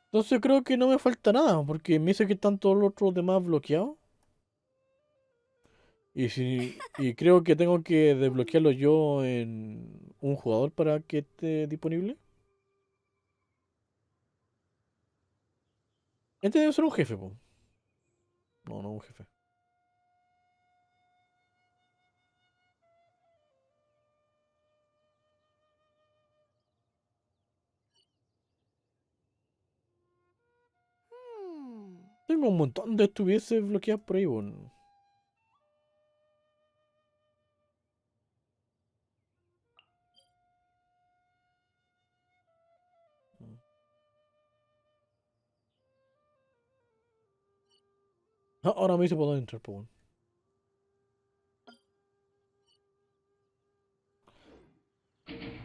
Entonces creo que no me falta nada, porque me dice que están todos los otros demás bloqueados. Y creo que tengo que desbloquearlo yo en un jugador para que esté disponible. Este debe ser un jefe, po. No, no un jefe. Hmm. Tengo un montón de estupideces bloqueadas por ahí, weón. Ah, ahora me dice por dónde entrar, po, weón.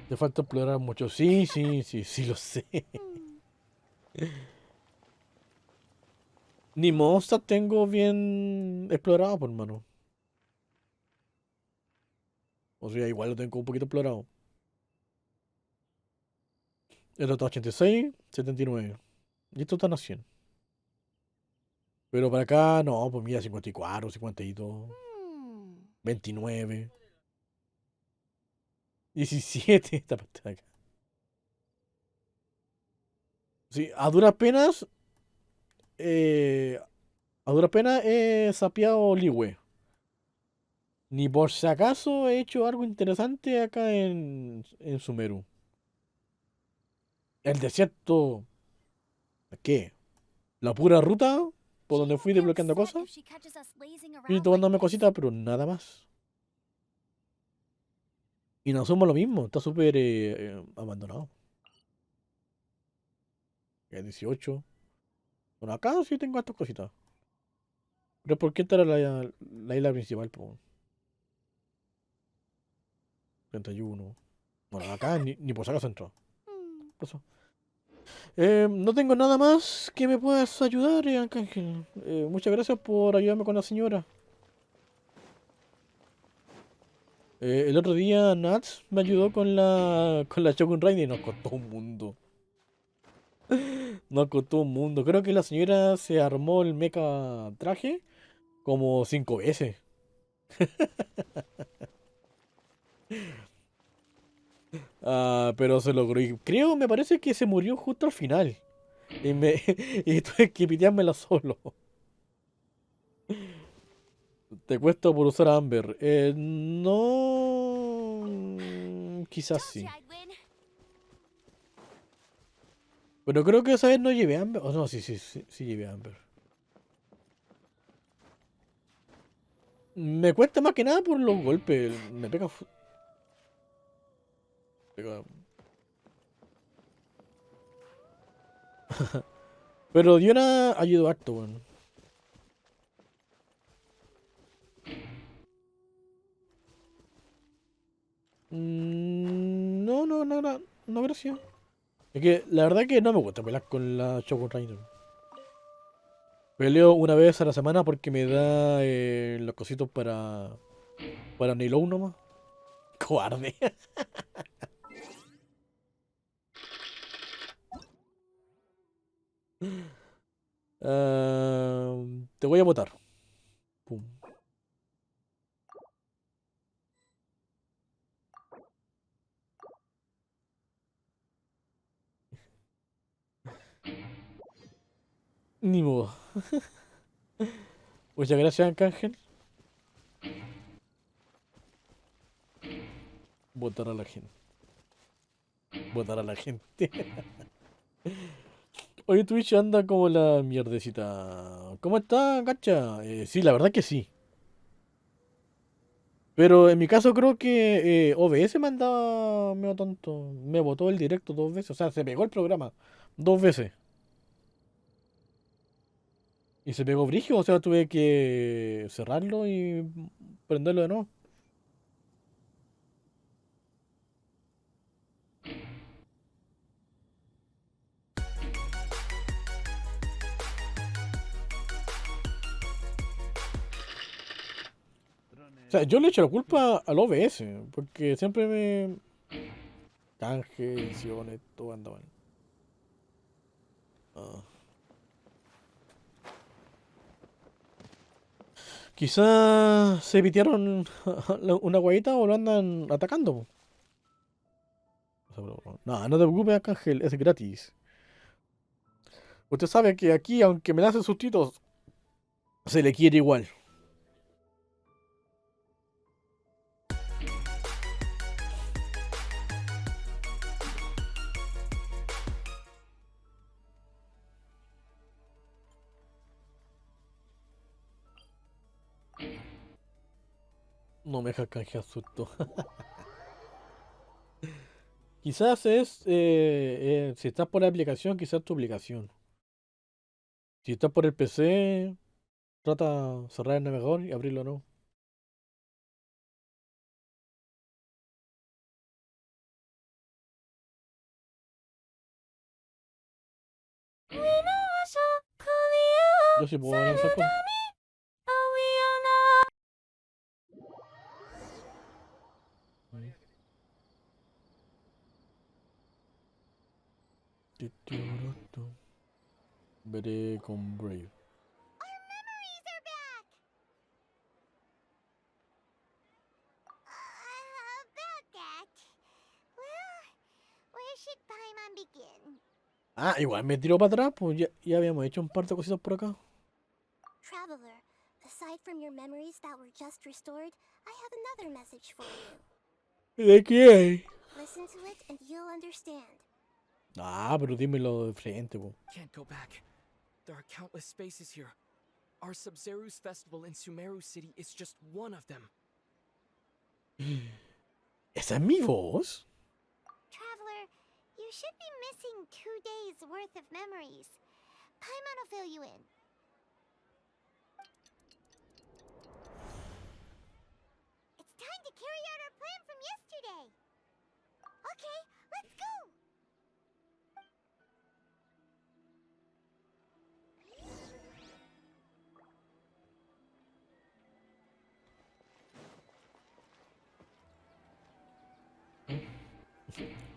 Te falta explorar mucho. Sí, sí, sí, sí, lo sé. Hmm. Ni Monster tengo bien explorado, por mano. O sea, igual lo tengo un poquito explorado. Esto está 86, 79. Y esto está a 100. Pero para acá, no, pues mira, 54, 52, Hmm. 29, 17, esta parte de acá. Sí, eh, a duras penas he sapeado Ligüe. Ni por si acaso he hecho algo interesante acá en Sumeru. El desierto, ¿qué? La pura ruta por She donde won't fui get desbloqueando upset cosas if she catches us lazing y around like tomándome this. cositas, pero nada más. Y no somos lo mismo, está súper abandonado. Ya 18. Bueno, acá sí tengo estas cositas. Pero ¿por qué esta era la isla principal, po? 31. Bueno, acá ni por si acaso entró. Hmm. Eso. No tengo nada más que me puedas ayudar, Arcángel. Muchas gracias por ayudarme con la señora. El otro día Nats me ayudó con la Shogun Raid y nos costó un mundo. Nos costó un mundo. Creo que la señora se armó el mecha traje como 5 veces. Ah, pero se logró. Y creo, me parece que se murió justo al final. Y tuve que piteármela solo. Te cuesta por usar a Amber. No. Quizás Told you sí. I'd win. Pero creo que esa vez no llevé a Amber. O no, sí, sí, sí, sí llevé a Amber. Me cuesta más que nada por los golpes. Me pega. Pega. Pero Diona ayudó harto, weón. No, no, no, no, no, gracias. Es que la verdad que no me gusta pelear con la Shogun Rider. Peleo una vez a la semana porque me da los cositos para Nilo nomás. Cobarde. Ah, te voy a votar. Pum. Ni modo. Muchas gracias, Arcángel. Votar a la gente. Votar a la gente. Oye, Twitch anda como la mierdecita. ¿Cómo está, gacha? Sí, la verdad que sí. Pero en mi caso creo que OBS me andaba medio tonto. Me botó el directo 2 veces. O sea, se pegó el programa 2 veces. Y se pegó brígido, o sea, tuve que cerrarlo y prenderlo de nuevo. O sea, yo le echo la culpa al OBS, porque siempre me... Canje, ediciones, todo anda mal. Ah. Quizás se pitearon una guayita o lo andan atacando. Po. O sea, no, no te preocupes, Arcángel, es gratis. Usted sabe que aquí, aunque me lance sustitos, se le quiere igual. No me deja canjear susto. Quizás es, si estás por la aplicación, quizás tu obligación. Si estás por el PC, trata de cerrar el navegador y abrirlo, ¿no? Yo sí puedo lanzar cosas. Veré con Brave. Our memories are back! About that. Well, where should Paimon begin? Ah, igual me tiró para atrás, pues ya habíamos hecho un par de cositas por acá. Traveler, aside from your memories that were just restored, I have another message for you. ¿De qué? Listen to it and you'll understand. Ah, pero dímelo de frente, pues. Can't go back. There are countless spaces here. Our Sub-Zeru's festival in Sumeru City is just one of them. ¿Esa es mi voz? Traveler, you should be missing 2 days worth of memories. Paimon will fill you in. It's time to carry out our plan from yesterday. Okay, let's go.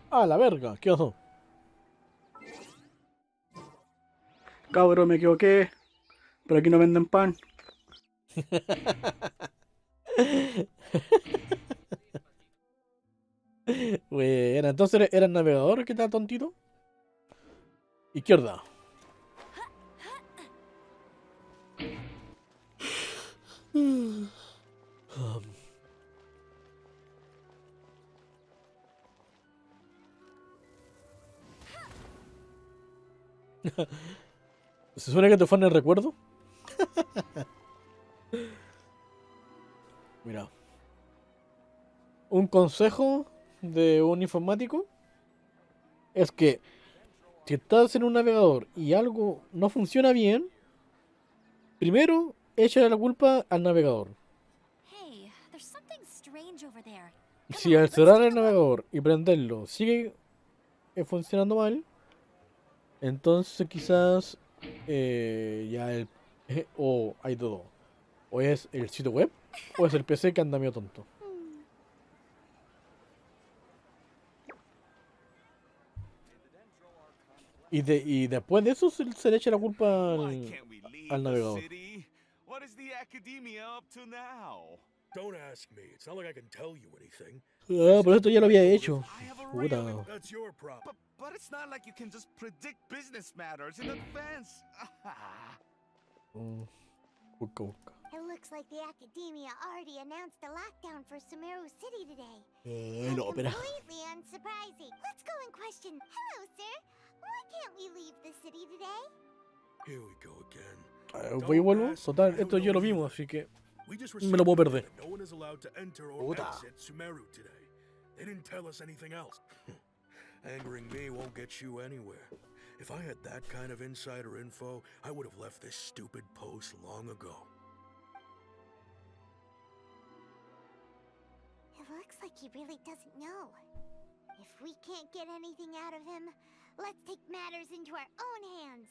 Ah, la verga, ¿qué pasó? Cabro, me equivoqué. Pero aquí no venden pan. Bueno, entonces era el navegador que está tontito. Izquierda. ¿Se suena que te fue en el recuerdo? Mira. Un consejo de un informático es que si estás en un navegador y algo no funciona bien, primero échale la culpa al navegador. Hey, there's something strange over there. Si al cerrar el navegador y prenderlo sigue funcionando mal, entonces quizás ya el... o hay todo. O es el sitio web o es el PC que anda medio tonto. Y después de eso se le echa la culpa al navegador. What is the academia up to now? Don't ask me. It's not like I can tell you anything. Ah, pero esto ya lo había hecho. I have a Puta. railing. That's your problem. But it's not like you can just predict business matters in advance. Busca, busca. It looks like the academia already announced a lockdown for Sumeru City today. No, espera. Completely unsurprising. Let's go and question. Hello, sir. Why can't we leave the city today? Here we go again. Voy y vuelvo. Total, esto ya lo vimos, así que me lo puedo perder. No one is allowed to enter or exit Sumeru today. They didn't tell us anything else. Angering me won't get you anywhere. If I had that kind of insider info, I would have left this stupid post long ago. It looks like he really doesn't know. If we can't get anything out of him, let's take matters into our own hands.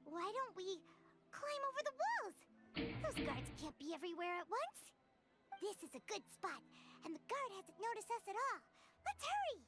Why don't we climb over the walls? Those guards can't be everywhere at once. This is a good spot, and the guard hasn't noticed us at all. Let's hurry!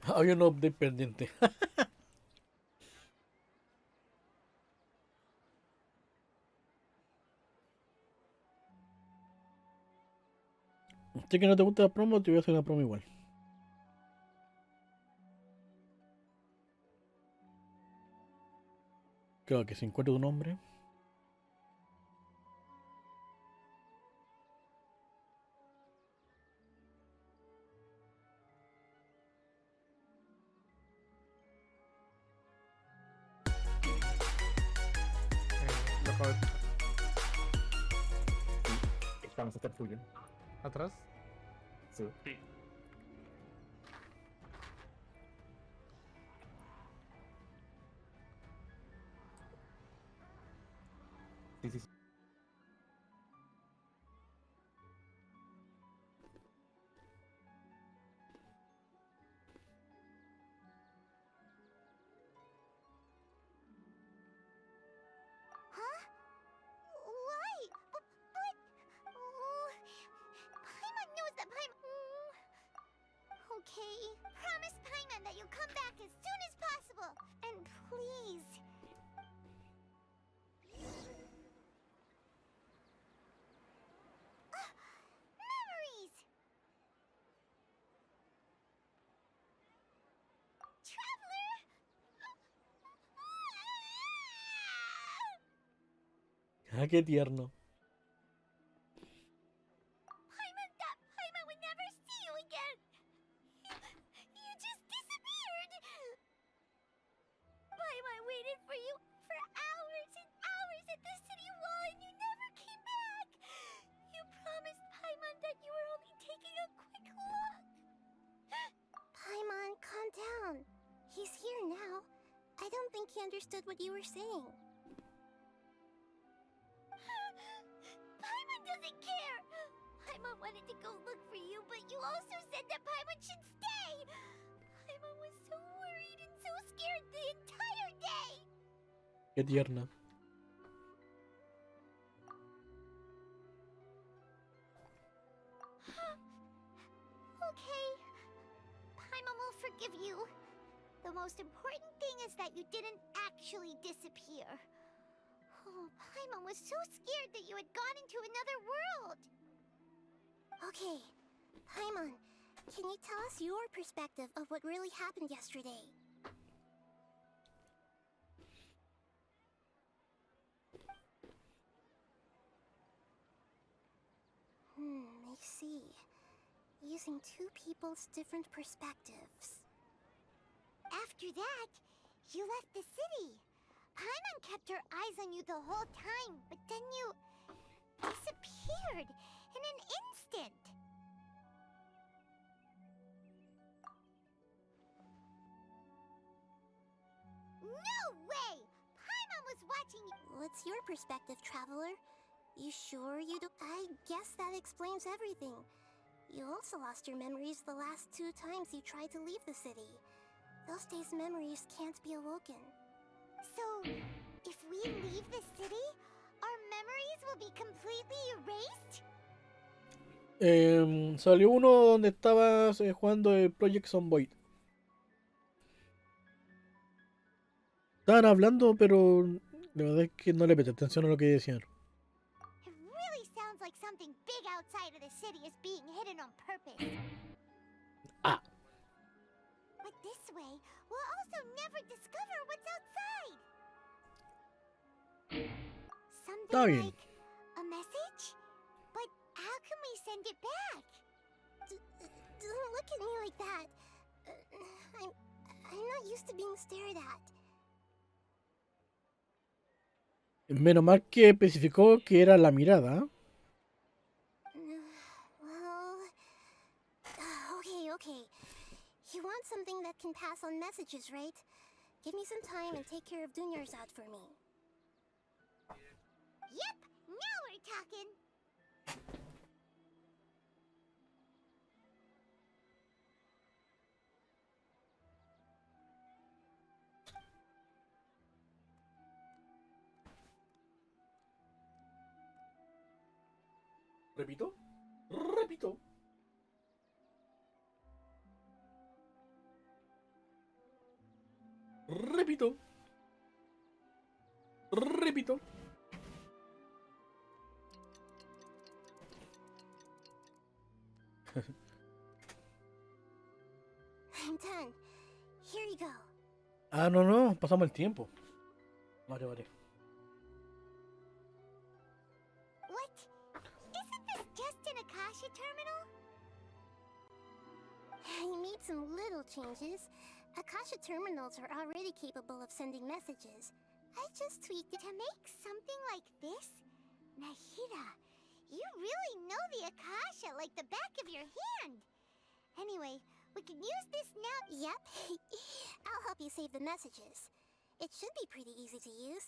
Había un update pendiente. Sé que no te gusta la promo, te voy a hacer la promo igual. Creo que si encuentro tu nombre. Lo acabo de... Estamos hasta el tuyo. ¿Atrás? Sí. Sí, sí, sí. Huh? Why? But... Oh, Paimon knows that Paimon... Okay. Promise Paimon that you'll come back as soon as possible. And please... Memories! Traveler! Ah, qué tierno. Paimon, that Paimon would never see you again! You just disappeared! Paimon waited for you for hours and hours at the city wall and you never came back! You promised Paimon that you were only taking a quick look! Paimon, calm down. He's here now. I don't think he understood what you were saying. Paimon doesn't care! Paimon wanted to go look for you, but you also said that Paimon should stay! Paimon was so worried and so scared the entire day! Qué tierna. you didn't actually disappear. Oh, Paimon was so scared that you had gone into another world. Okay, Paimon, can you tell us your perspective of what really happened yesterday? I see. Using two people's different perspectives. After that, you left the city. Paimon kept her eyes on you the whole time, but then you disappeared in an instant. No way! Paimon was watching you. What's your perspective, traveler? You sure you don't? I guess that explains everything. You also lost your memories the last 2 times you tried to leave the city. Those days' memories can't be awoken. So, if we leave the city, our memories will be completely erased? Salió uno donde estabas jugando el Project Zomboid. Estaban hablando, pero la verdad es que no le presté atención a lo que decían. It really sounds like something big outside of the city is being hidden on purpose. Ah. But this way, we'll also never discover what's outside. Está Something bien. like a message? But how can we send it back? Don't look at me like that. I'm not used to being stared at. Menos mal que especificó que era la mirada. Well, okay. You want something that can pass on messages, right? Give me some time and take care of Dunyarzad out for me. Yep, now we're talking. Repito. I'm done. Here you go. Ah, no, pasamos el tiempo. Vale. What? Isn't this just an Akasha terminal? You made some little changes. Akasha terminals are already capable of sending messages. I just tweaked it to make something like this. Nahida, you really know the Akasha like the back of your hand. Anyway, we can use this now. Yep. I'll help you save the messages. It should be pretty easy to use.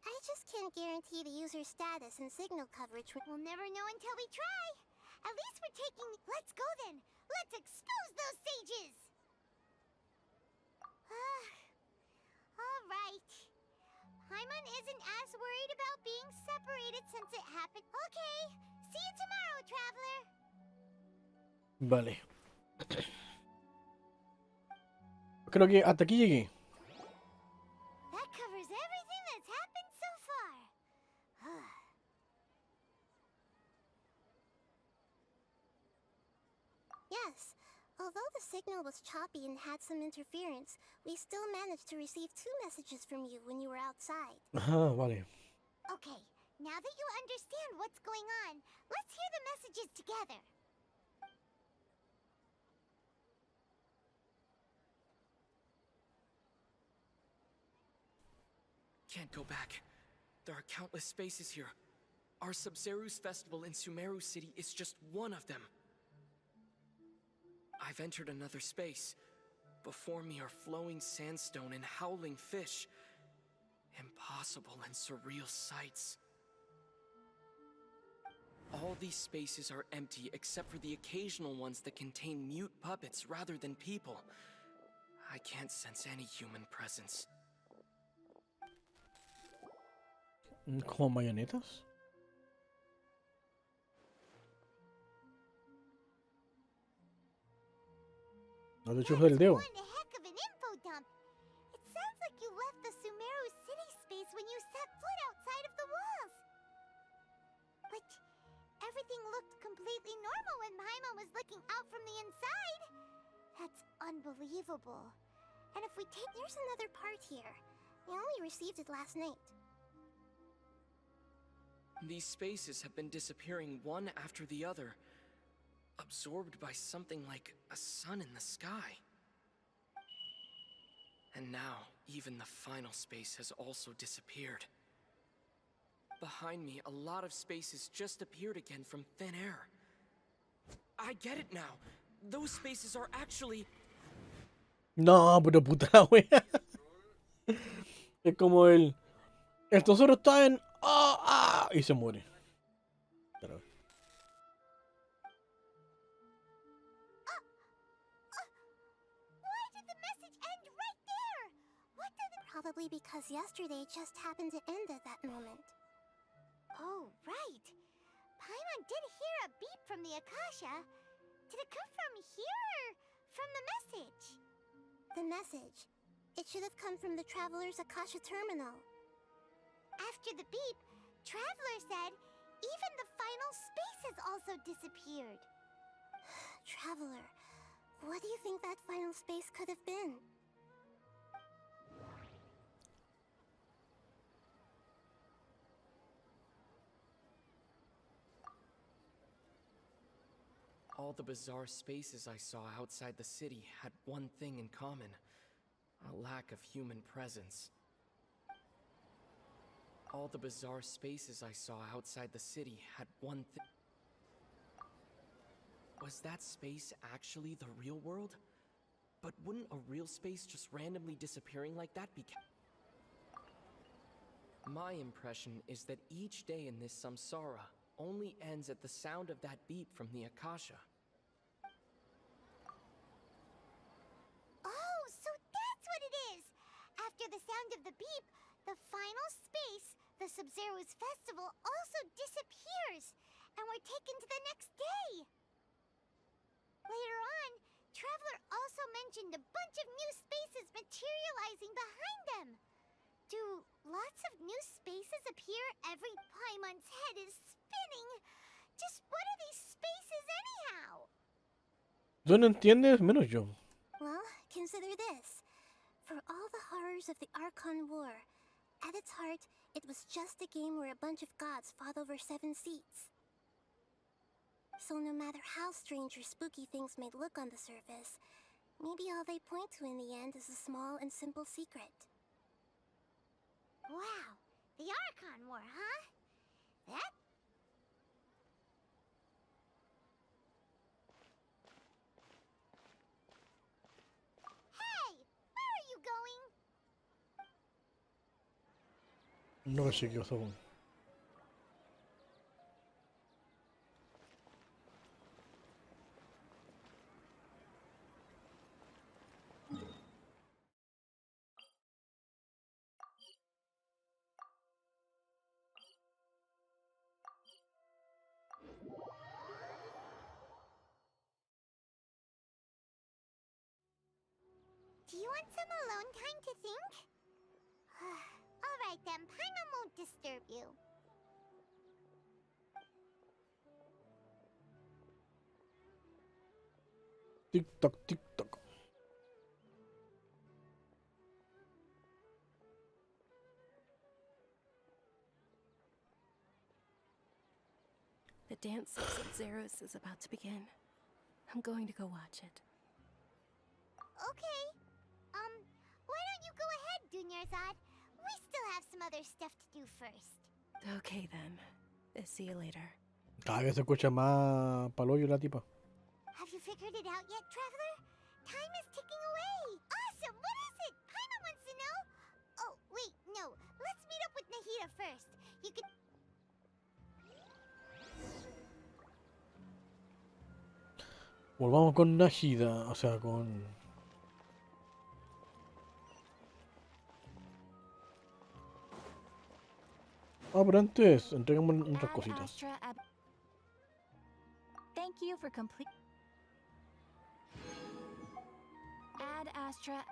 I just can't guarantee the user's status and signal coverage. We'll never know until we try. At least we're taking... Let's go then. Let's expose those sages. All right. Paimon isn't as worried about being separated since it happened. Okay. See you tomorrow, traveler. Vale. Creo que hasta aquí llegué. That covers everything that's happened so far. Yes, although the signal was choppy and had some interference, we still managed to receive 2 messages from you when you were outside. Ah, vale. Okay, now that you understand what's going on, let's hear the messages together. Can't go back. There are countless spaces here. Our Sabzeruz festival in Sumeru City is just one of them. I've entered another space. Before me are flowing sandstone and howling fish. Impossible and surreal sights. All these spaces are empty except for the occasional ones that contain mute puppets rather than people. I can't sense any human presence. ¿Como marionetas? No te chufo el dedo. One heck of an info dump. It sounds like you left when you set foot outside of the walls. But everything looked completely normal when Paimon was looking out from the inside. That's unbelievable. And if we take... There's another part here. We only received it last night. These spaces have been disappearing one after the other, absorbed by something like a sun in the sky. And now, even the final space has also disappeared. Behind me, a lot of spaces just appeared again from thin air. I get it now. Those spaces are actually... No, pero puta la wea. Es como el tesoro está en... y se muere. Pero... Why did the message end right there? What did the... Probably because yesterday just happened to end at that moment. Oh, right. Paimon did hear a beep from the Akasha. Did it come from here or from the message? The message. It should have come from the Traveler's Akasha terminal. After the beep, Traveler said even the final space has also disappeared. Traveler, what do you think that final space could have been? All the bizarre spaces I saw outside the city had one thing in common: a lack of human presence. All the bizarre spaces I saw outside the city had one thing. Was that space actually the real world? But wouldn't a real space just randomly disappearing like that be... My impression is that each day in this samsara only ends at the sound of that beep from the Akasha. Oh, so that's what it is! After the sound of the beep, the final space, the Sub-Zero's festival, also disappears, and we're taken to the next day. Later on, Traveler also mentioned a bunch of new spaces materializing behind them. Do lots of new spaces appear every Paimon's head is spinning? Just what are these spaces anyhow? Tú no entiendes, menos yo. Well, consider this. For all the horrors of the Archon War, at its heart, it was just a game where a bunch of gods fought over 7 seats. So no matter how strange or spooky things may look on the surface, maybe all they point to in the end is a small and simple secret. Wow, the Archon War, huh? That... Hey, where are you going? No sé qué pasó. Do you want some alone time to think? Alright then, Paimon won't disturb you. Tic toc, tic toc. The dance of Sub-Zeros is about to begin. I'm going to go watch it. Okay. Why don't you go ahead, Dunyarzad? We still have some other stuff to do first. Okay then. See you later. Cada vez se escucha más paloyo la tipa. Have you figured it out yet, Traveler? Time is ticking away. Awesome! What is it? Paimon wants to know. Oh, wait, no. Let's meet up with Nahida first. You could... Volvamos con Nahida, o sea, con... Ah, pero antes, entregamos otras cositas. Thank you for complete. Ad Astra.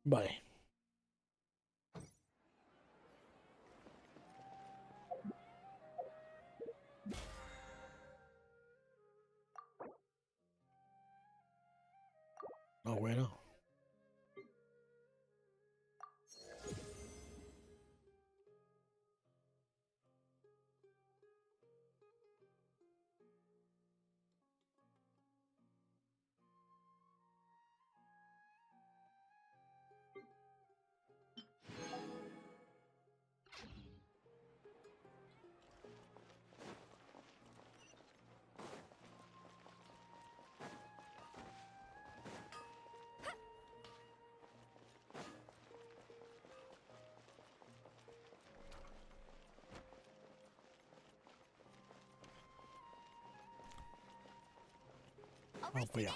Vale. Ah, bueno. Vamos para allá.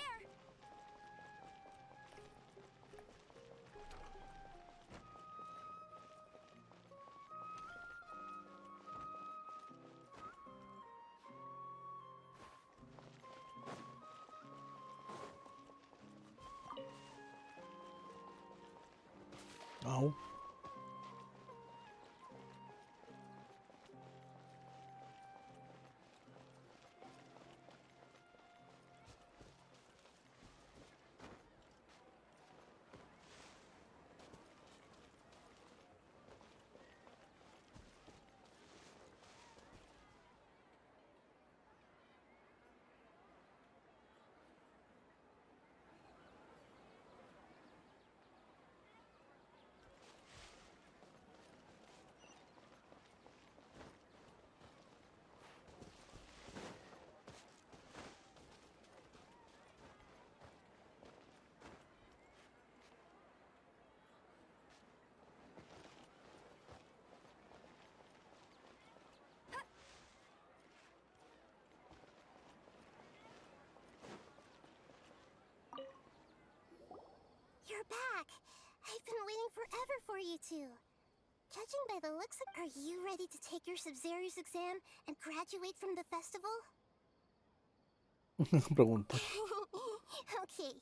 Au. You're back. I've been waiting forever for you two. Judging by the looks of, are you ready to take your Sub-Zero's exam and graduate from the festival? Pregunta. Okay.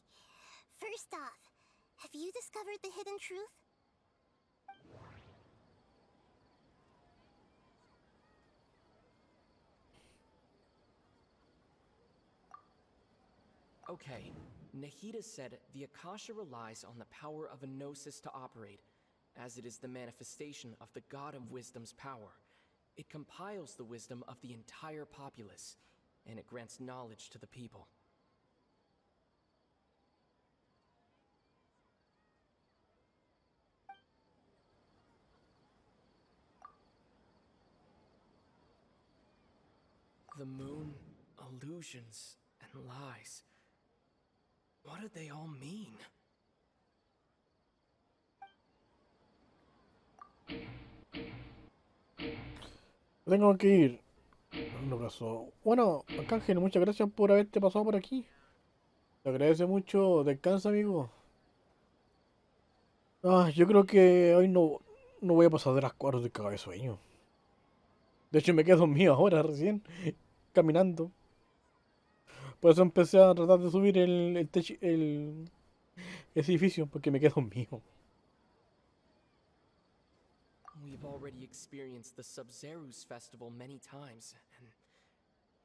First off, have you discovered the hidden truth? Okay, Nahida said the Akasha relies on the power of a gnosis to operate, as it is the manifestation of the God of Wisdom's power. It compiles the wisdom of the entire populace, and it grants knowledge to the people. The moon, illusions, and lies. What do they all mean? Tengo que ir. No pasó. Bueno, Arcángel, muchas gracias por haberte pasado por aquí. Te agradece mucho. Descansa, amigo. Ah, yo creo que hoy no voy a pasar de las 4 de cago de sueño. De hecho, me quedo dormido ahora recién, caminando. Por eso empecé a tratar de subir ese edificio, porque me quedo dormido. We've already experienced the Sub-Zero's festival many times, and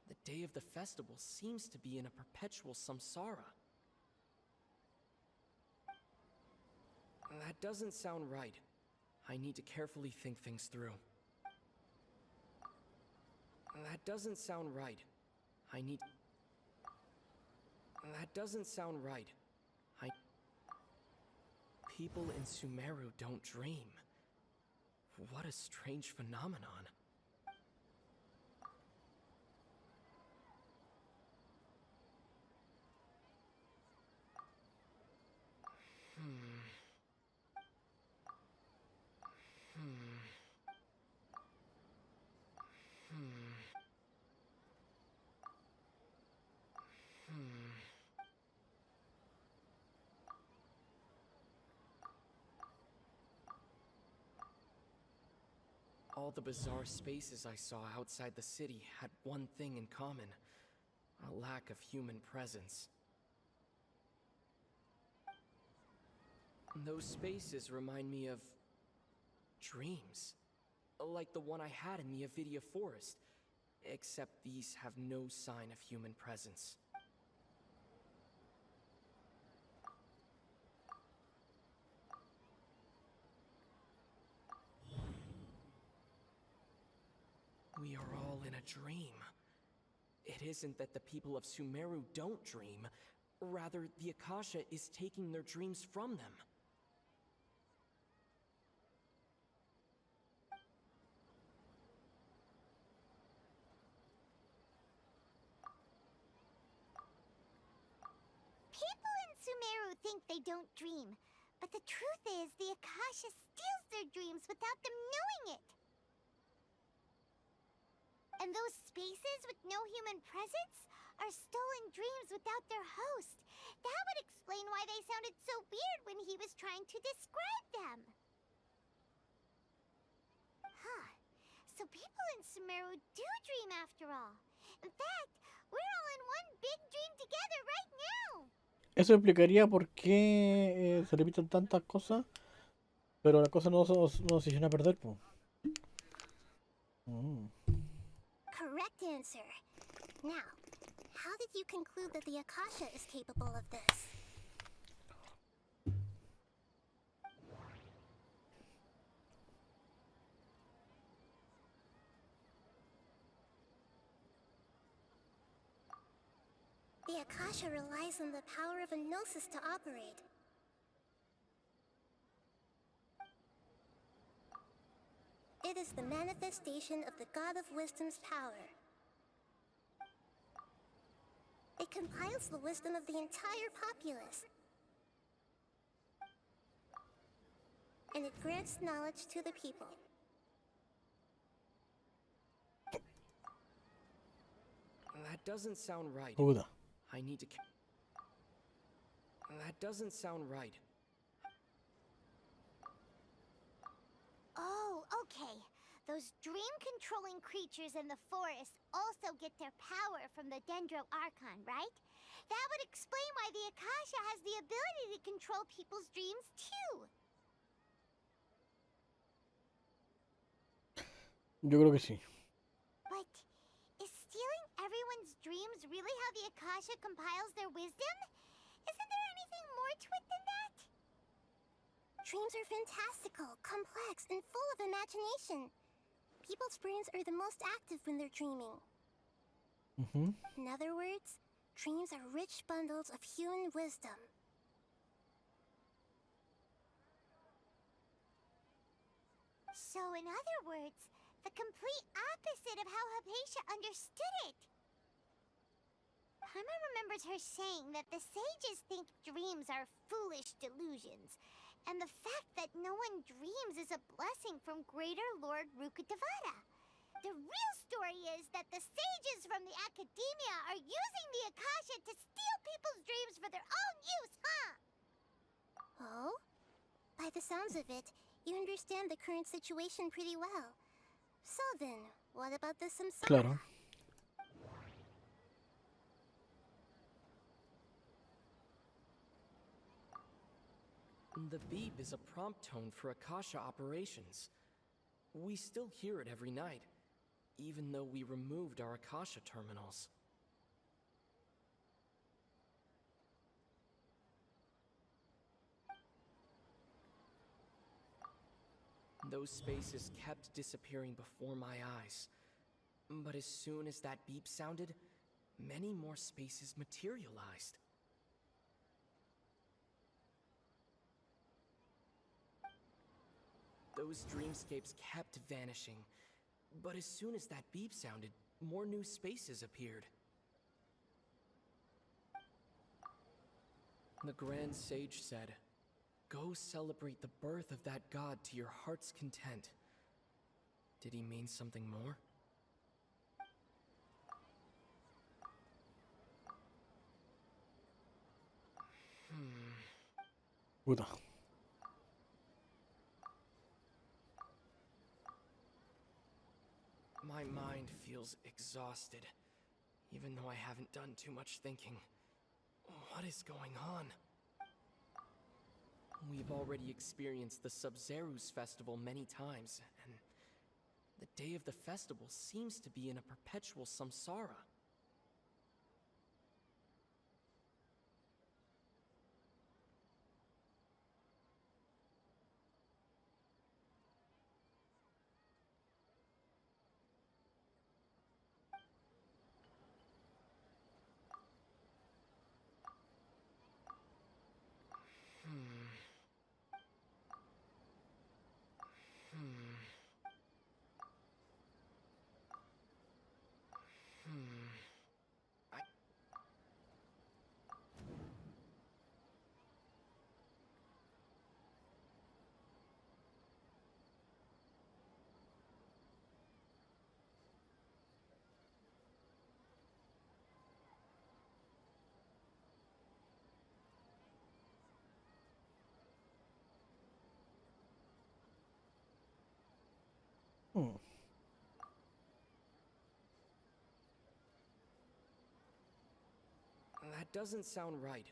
the day of the festival seems to be in a perpetual samsara. That doesn't sound right. I need to carefully think things through. That doesn't sound right. That doesn't sound right. People in Sumeru don't dream. What a strange phenomenon. All the bizarre spaces I saw outside the city had one thing in common: a lack of human presence. Those spaces remind me of dreams. Like the one I had in the Avidia Forest. Except these have no sign of human presence. We are all in a dream. It isn't that the people of Sumeru don't dream. Rather, the Akasha is taking their dreams from them. People in Sumeru think they don't dream, but the truth is the Akasha steals their dreams without them knowing it. And those spaces with no human presence are stolen dreams without their host. That would explain why they sounded so weird when he was trying to describe them. Huh. So people in Sumeru do dream after all. In fact, we're all in one big dream together right now. Eso explicaría por qué se repiten tantas cosas, pero las cosas no se echan a perder, po. Correct answer. Now, how did you conclude that the Akasha is capable of this? The Akasha relies on the power of a gnosis to operate. It is the manifestation of the God of Wisdom's power. It compiles the wisdom of the entire populace. And it grants knowledge to the people. That doesn't sound right. Buda. I need to... That doesn't sound right. Oh, okay. Those dream-controlling creatures in the forest also get their power from the Dendro Archon, right? That would explain why the Akasha has the ability to control people's dreams, too. Yo creo que sí. But is stealing everyone's dreams really how the Akasha compiles their wisdom? Isn't there anything more to it than that? Dreams are fantastical, complex, and full of imagination. People's brains are the most active when they're dreaming. In other words, dreams are rich bundles of human wisdom. So in other words, the complete opposite of how Hypatia understood it. Paimon remembers her saying that the sages think dreams are foolish delusions, and the fact that no one dreams is a blessing from Greater Lord Rukkhadevata. The real story is that the sages from the Academia are using the Akasha to steal people's dreams for their own use, huh? Oh? By the sounds of it, you understand the current situation pretty well. So then, what about the samsara? Claro. The beep is a prompt tone for Akasha operations. We still hear it every night, even though we removed our Akasha terminals. Those spaces kept disappearing before my eyes. But as soon as that beep sounded, many more spaces materialized. Those dreamscapes kept vanishing, but as soon as that beep sounded, more new spaces appeared. The Grand Sage said, "Go celebrate the birth of that god to your heart's content." Did he mean something more? Puta. My mind feels exhausted, even though I haven't done too much thinking. What is going on? We've already experienced the Sub-Zeru's festival many times, and the day of the festival seems to be in a perpetual samsara. That doesn't sound right.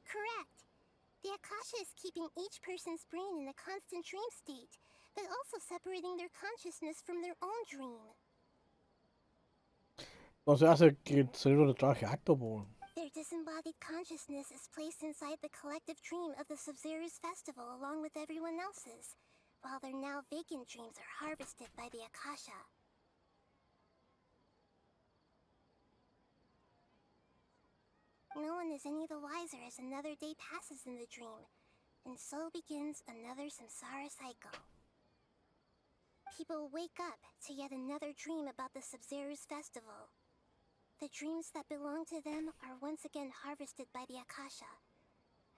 Correct. The Akasha is keeping each person's brain in a constant dream state, but also separating their consciousness from their own dream. Entonces hace que el cerebro trabaje acto, po. Their disembodied consciousness is placed inside the collective dream of the Sub-Zeru's festival along with everyone else's, while their now vacant dreams are harvested by the Akasha. No one is any the wiser as another day passes in the dream, and so begins another samsara cycle. People wake up to yet another dream about the Sub-Zeru's festival. The dreams that belong to them are once again harvested by the Akasha.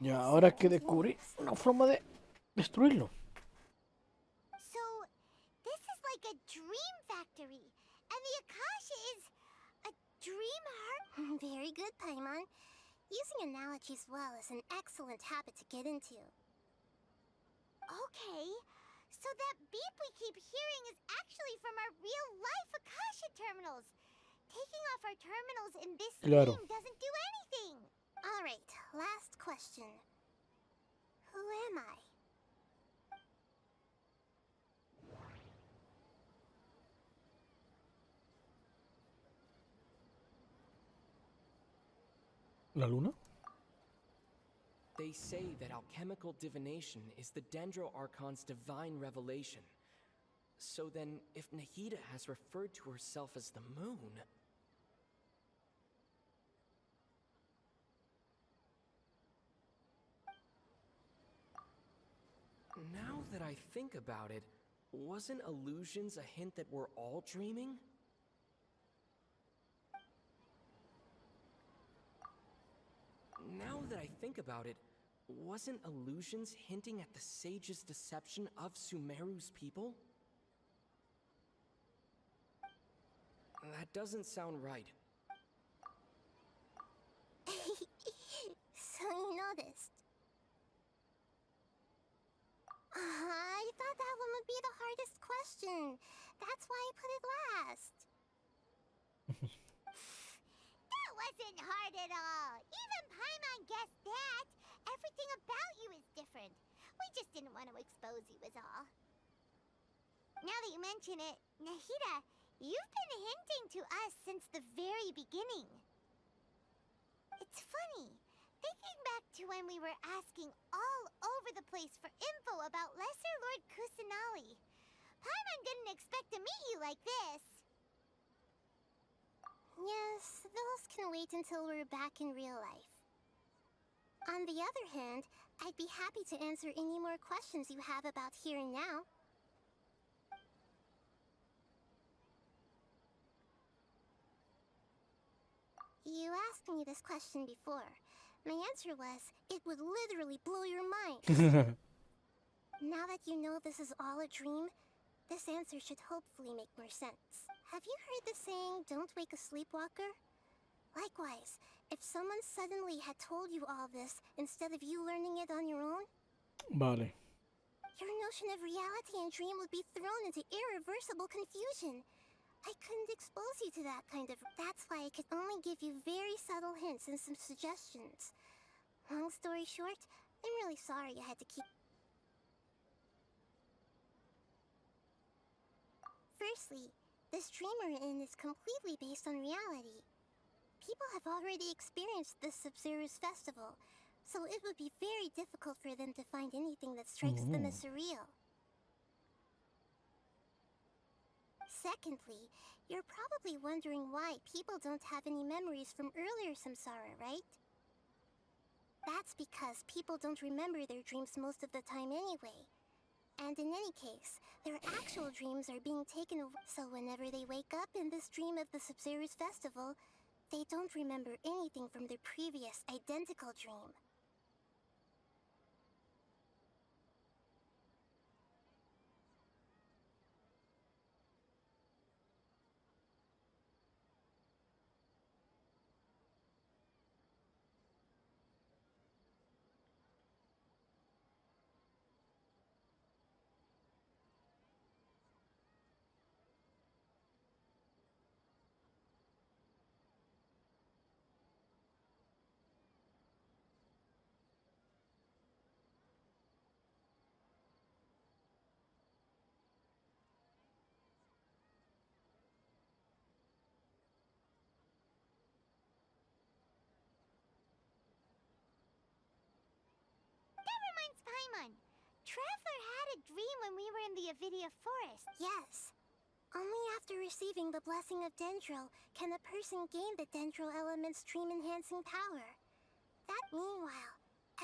Y ahora que descubrí una forma de destruirlo. So, this is like a dream factory, and the Akasha is a dream heart? Very good, Paimon. Using analogies well is an excellent habit to get into. Okay, so that beep we keep hearing is actually from our real-life Akasha terminals. Taking off our terminals in this Claro. game doesn't do anything. Alright, last question. Who am I? ¿La luna? They say that alchemical divination is the Dendro Archon's divine revelation. So then, if Nahida has referred to herself as the moon... Now that I think about it, wasn't illusions a hint that we're all dreaming? Now that I think about it, wasn't illusions hinting at the sage's deception of Sumeru's people? That doesn't sound right. So you noticed. I thought that one would be the hardest question. That's why I put it last. That wasn't hard at all. Even Paimon guessed that. Everything about you is different. We just didn't want to expose you is all. Now that you mention it, Nahida, you've been hinting to us since the very beginning. It's funny. Thinking back to when we were asking all over the place for info about Lesser Lord Kusanali, Paimon didn't expect to meet you like this. Yes, those can wait until we're back in real life. On the other hand, I'd be happy to answer any more questions you have about here and now. You asked me this question before. My answer was, it would literally blow your mind. Now that you know this is all a dream, this answer should hopefully make more sense. Have you heard the saying, don't wake a sleepwalker? Likewise, if someone suddenly had told you all this instead of you learning it on your own, Vale. your notion of reality and dream would be thrown into irreversible confusion. I couldn't expose you to that kind of... That's why I could only give you very subtle hints and some suggestions. Long story short, I'm really sorry I had to keep... Firstly, this dream we're in is completely based on reality. People have already experienced the Sub-Zero's festival, so it would be very difficult for them to find anything that strikes them as surreal. Secondly, you're probably wondering why people don't have any memories from earlier samsara, right? That's because people don't remember their dreams most of the time anyway. And in any case, their actual dreams are being taken away. So whenever they wake up in this dream of the Sub-Zero's festival, they don't remember anything from their previous identical dream. Paimon, Traveler had a dream when we were in the Avidia Forest. Yes. Only after receiving the blessing of Dendro can a person gain the Dendro element's dream-enhancing power. That meanwhile,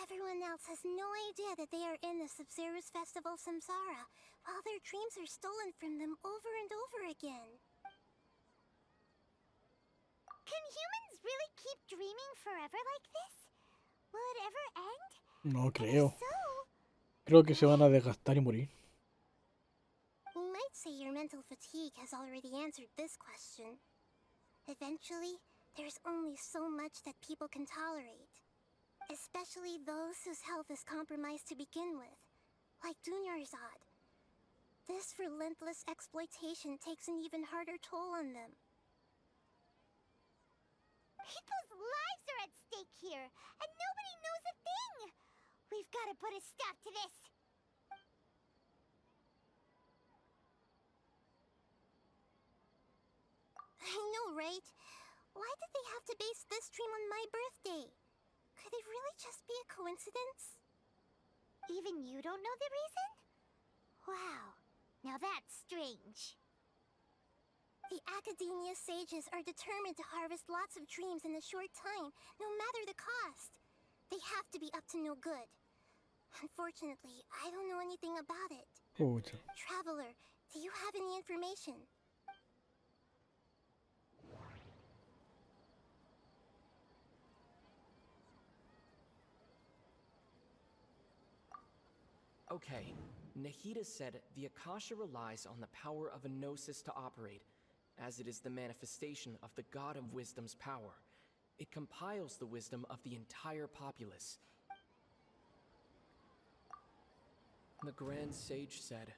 everyone else has no idea that they are in the Sub-Zero's Festival Samsara, while their dreams are stolen from them over and over again. Can humans really keep dreaming forever like this? Will it ever end? No creo. Creo que se van a desgastar y morir. We might say your mental fatigue has already answered this question. Eventually, there's only so much that people can tolerate. Especially those whose health is compromised to begin with, like Dunyarzad. This relentless exploitation takes an even harder toll on them. People's lives are at stake here, and nobody knows a thing! We've got to put a stop to this! I know, right? Why did they have to base this dream on my birthday? Could it really just be a coincidence? Even you don't know the reason? Wow, now that's strange. The Academia sages are determined to harvest lots of dreams in a short time, no matter the cost. They have to be up to no good. Unfortunately, I don't know anything about it. Traveler, do you have any information? Okay, Nahida said the Akasha relies on the power of a gnosis to operate, as it is the manifestation of the God of Wisdom's power. It compiles the wisdom of the entire populace. The Grand Sage said,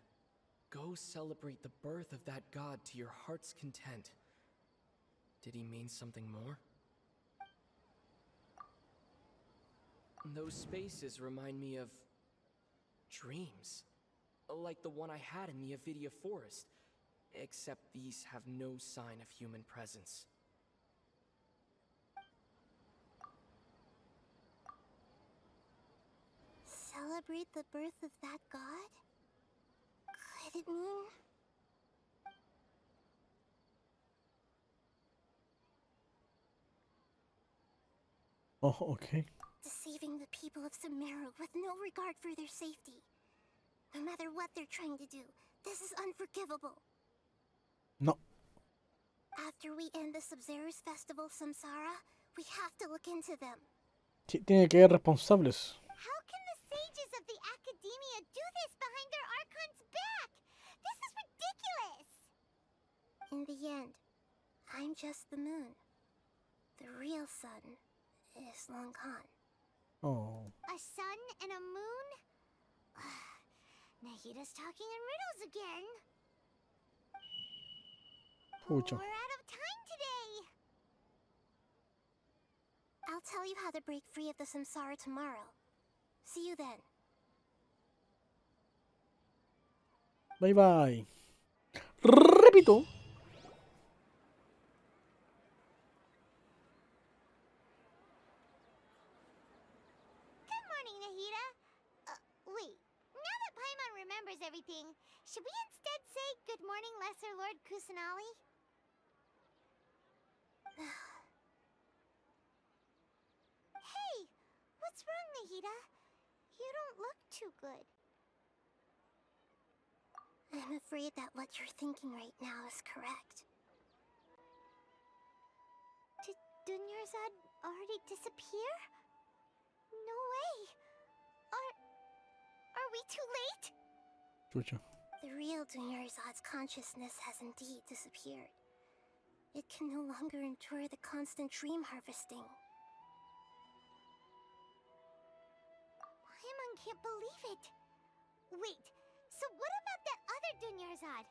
"Go celebrate the birth of that God to your heart's content." Did he mean something more? Those spaces remind me of dreams, like the one I had in the Avidia Forest, except these have no sign of human presence. Celebrate the birth of that god? Could it mean... Oh, okay. Deceiving the people of Sumeru with no regard for their safety. No matter what they're trying to do, this is unforgivable. No. After we end the Sub-Zero's Festival Samsara, we have to look into them. Sí, tiene que haber responsables. How can the sages of the Academia do this behind their Archon's back? This is ridiculous! In the end, I'm just the moon. The real sun is long gone. Oh. A sun and a moon? Nahida's talking in riddles again. Pucha. We're out of time today. I'll tell you how to break free of the samsara tomorrow. See you then. Bye bye. Repito. Good morning, Nahida. Wait. Now that Paimon remembers everything, should we instead say good morning, Lesser Lord Kusanali? Hey! What's wrong, Nahida? You don't look too good. I'm afraid that what you're thinking right now is correct. Did Dunyarzad already disappear? No way! Are we too late? Chucha. The real Dunyarzad's consciousness has indeed disappeared. It can no longer endure the constant dream harvesting. Paimon can't believe it. Wait, so what about that other Dunyarzad?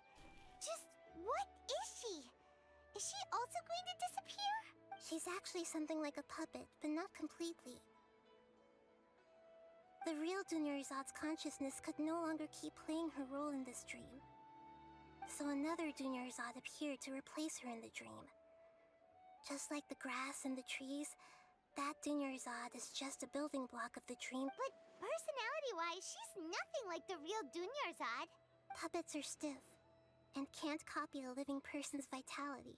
Just what is she? Is she also going to disappear? She's actually something like a puppet, but not completely. The real Dunyarzad's consciousness could no longer keep playing her role in this dream. So another Dunyarzad appeared to replace her in the dream. Just like the grass and the trees, that Dunyarzad is just a building block of the dream. But personality-wise, she's nothing like the real Dunyarzad. Puppets are stiff, and can't copy a living person's vitality.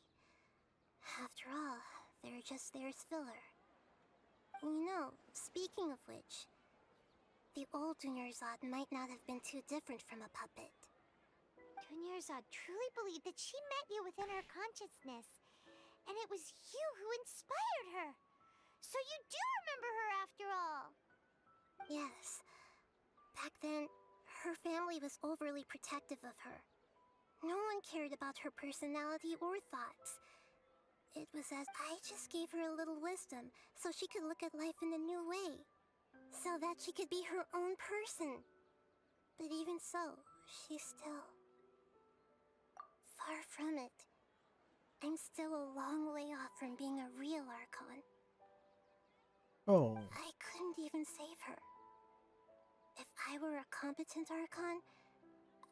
After all, they're just there as filler. You know, speaking of which, the old Dunyarzad might not have been too different from a puppet. Dunyarzad truly believed that she met you within her consciousness, and it was you who inspired her. So you do remember her after all. Yes. Back then, her family was overly protective of her. No one cared about her personality or thoughts. It was as I just gave her a little wisdom so she could look at life in a new way. So that she could be her own person. But even so, she's still far from it. I'm still a long way off from being a real Archon. Oh. I couldn't even save her. If I were a competent Archon,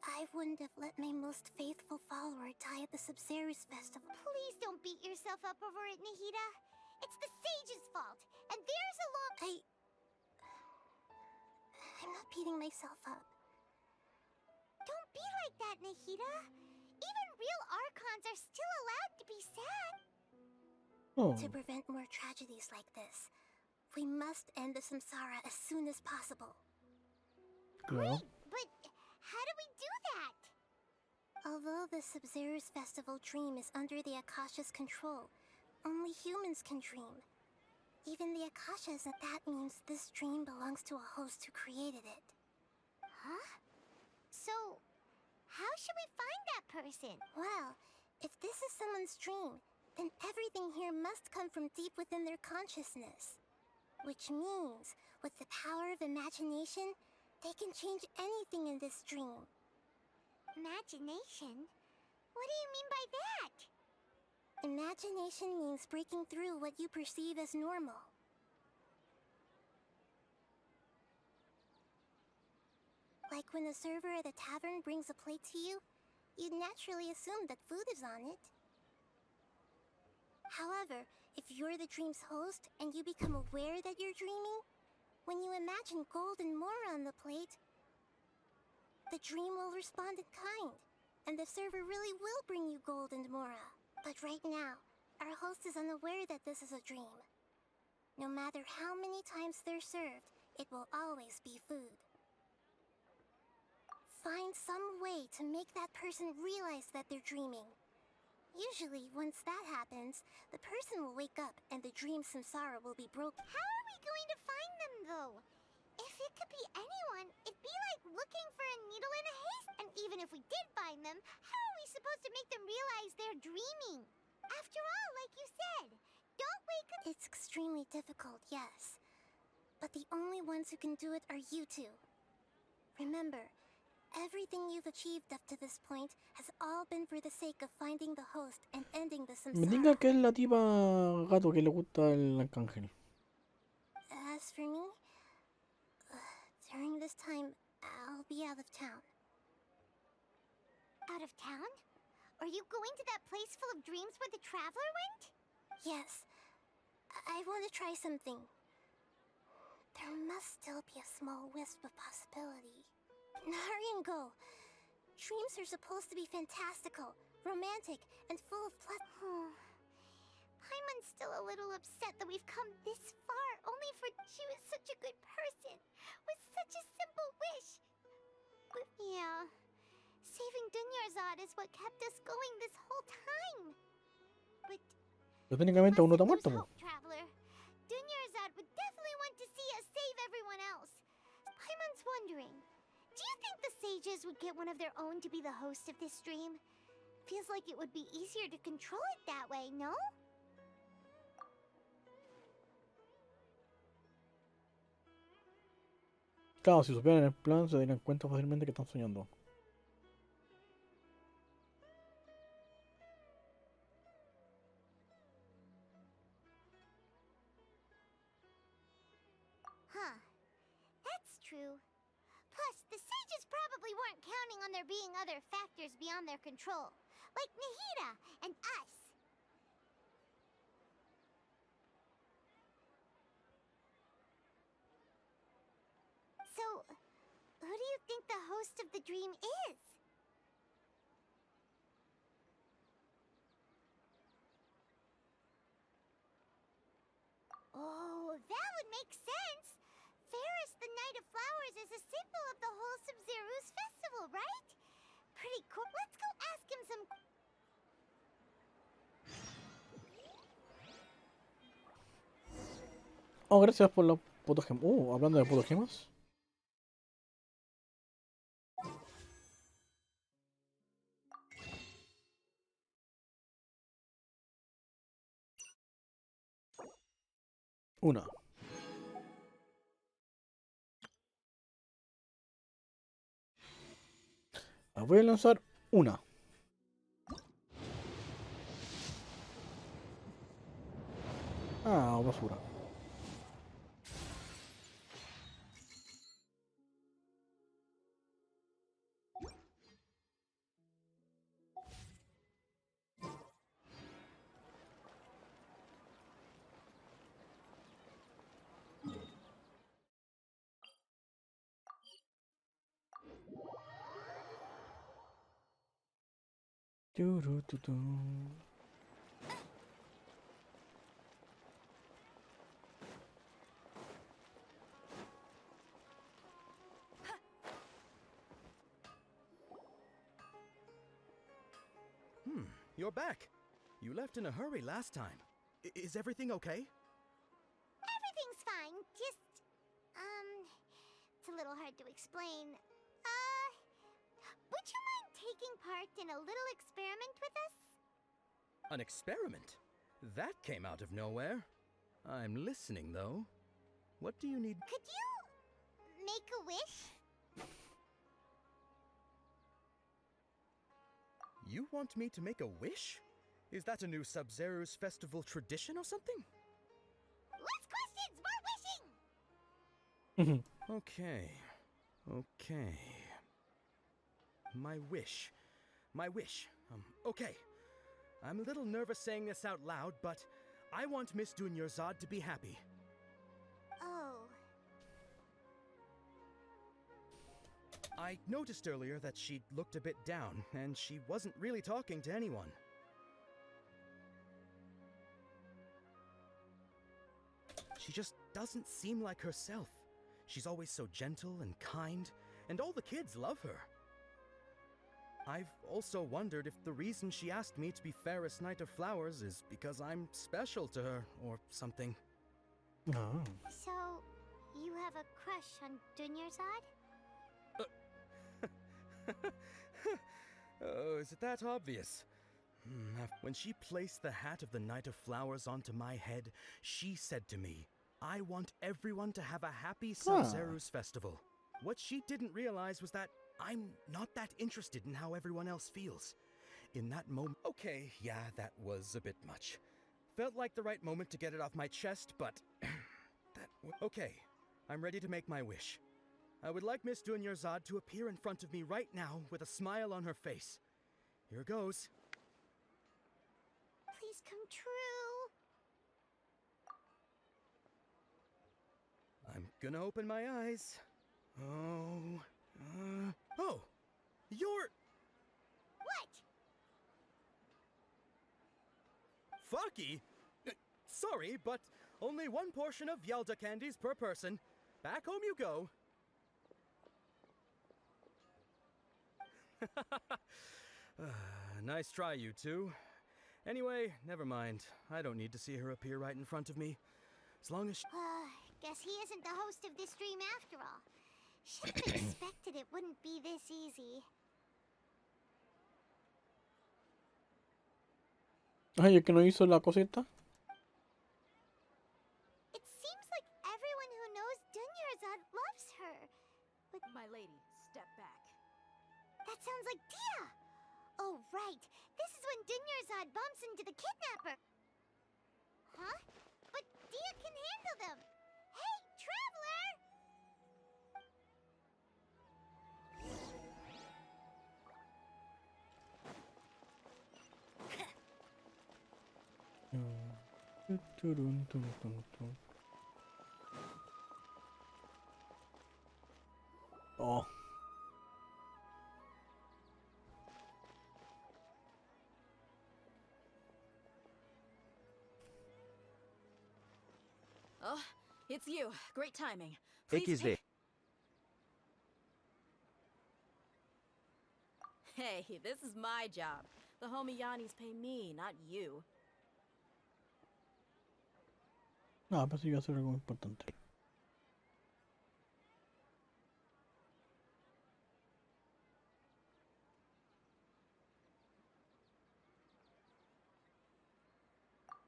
I wouldn't have let my most faithful follower die at the ZapTersZ festival. Please don't beat yourself up over it, Nahida. It's the sage's fault, and there's a long... I'm not beating myself up. Don't be like that, Nahida. Even real Archons are still allowed to be sad. Oh. To prevent more tragedies like this, we must end the samsara as soon as possible. Well. But how do we do that? Although the ZapTersZ festival dream is under the Akasha's control, only humans can dream. Even the Akashas, and that means this dream belongs to a host who created it. Huh? So, how should we find that person? Well, if this is someone's dream, then everything here must come from deep within their consciousness. Which means, with the power of imagination, they can change anything in this dream. Imagination? What do you mean by that? Imagination means breaking through what you perceive as normal. Like when a server at a tavern brings a plate to you, you'd naturally assume that food is on it. However, if you're the dream's host and you become aware that you're dreaming, when you imagine gold and mora on the plate, the dream will respond in kind, and the server really will bring you gold and mora. But right now, our host is unaware that this is a dream. No matter how many times they're served, it will always be food. Find some way to make that person realize that they're dreaming. Usually, once that happens, the person will wake up and the dream samsara will be broken. How are we going to find them, though? If it could be anyone, it'd be like looking for a needle in a haystack. And even if we did find them, how are we supposed to make them realize they're dreaming? After all, like you said, don't wake up. It's extremely difficult, yes. But the only ones who can do it are you two. Remember, Everything you've achieved up to this point has all been for the sake of finding the host and ending the Me samsara. diga que es la tipa gato que le gusta el arcángel. As for me, during this time, I'll be out of town. Out of town? Are you going to that place full of dreams where the traveler went? Yes. I want to try something. There must still be a small wisp of possibility. Hurry and go. Dreams are supposed to be fantastical, romantic, and full of Paimon's still a little upset that we've come this far, only for she was such a good person, with such a simple wish. But yeah, saving Dunyarzad is what kept us going this whole time. But Pero técnicamente aún no está mustn't muerto, lose po. hope, Traveler. Dunyarzad would definitely want to see us save everyone else. Paimon's wondering, do you think the sages would get one of their own to be the host of this dream? Feels like it would be easier to control it that way, no? Claro, si supieran el plan se darían cuenta fácilmente que están soñando. Huh. That's true. Plus, the sages probably weren't counting on there being other factors beyond their control, like Nahida and us. So, who do you think the host of the dream is? Oh, that would make sense. Ferris, the Knight of Flowers, is a symbol of the wholesome Zerus festival, right? Pretty cool. Let's go ask him some. Oh, gracias por la fotogema. Hablando de fotogemas. Una. La voy a lanzar una. Ah, basura. Turututu. You're back. You left in a hurry last time. Is everything okay? Everything's fine. Just, it's a little hard to explain. Would you mind taking part in a little experiment with us? An experiment? That came out of nowhere. I'm listening, though. What do you need? Could you make a wish? You want me to make a wish? Is that a new Sub-Zero's festival tradition or something? Less questions, more wishing! Okay. Okay. My wish. Okay. I'm a little nervous saying this out loud, but I want Miss Dunyarzad to be happy. Oh. I noticed earlier that she looked a bit down, and she wasn't really talking to anyone. She just doesn't seem like herself. She's always so gentle and kind, and all the kids love her. I've also wondered if the reason she asked me to be Fairest Knight of Flowers is because I'm special to her, or something. Oh. So, you have a crush on Dunyarzad? Oh, is it that obvious? When she placed the hat of the Knight of Flowers onto my head, she said to me, I want everyone to have a happy Sub-Zero's festival. What she didn't realize was that I'm not that interested in how everyone else feels. In that moment. Okay, yeah, that was a bit much. Felt like the right moment to get it off my chest, but. Okay, I'm ready to make my wish. I would like Miss ZapTersZ to appear in front of me right now with a smile on her face. Here goes. Please come true. I'm gonna open my eyes. Oh. Oh! You're. What? Fucky? Sorry, but only one portion of Yelda candies per person. Back home you go. Nice try, you two. Anyway, never mind. I don't need to see her appear right in front of me. As long as Guess he isn't the host of this dream after all. Should have expected it wouldn't be this easy. Ay, ¿es que no hizo la cosita? It seems like everyone who knows ZapTersZ loves her. But My lady, step back. that sounds like Dia! Oh, right. This is when ZapTersZ bumps into the kidnapper. Huh? But Dia can handle them. Hey, Traveler! Oh. Oh, it's you. Great timing. XD. Hey, this is my job. The homie Yannis pay me, not you. No, pensé que iba a ser algo importante.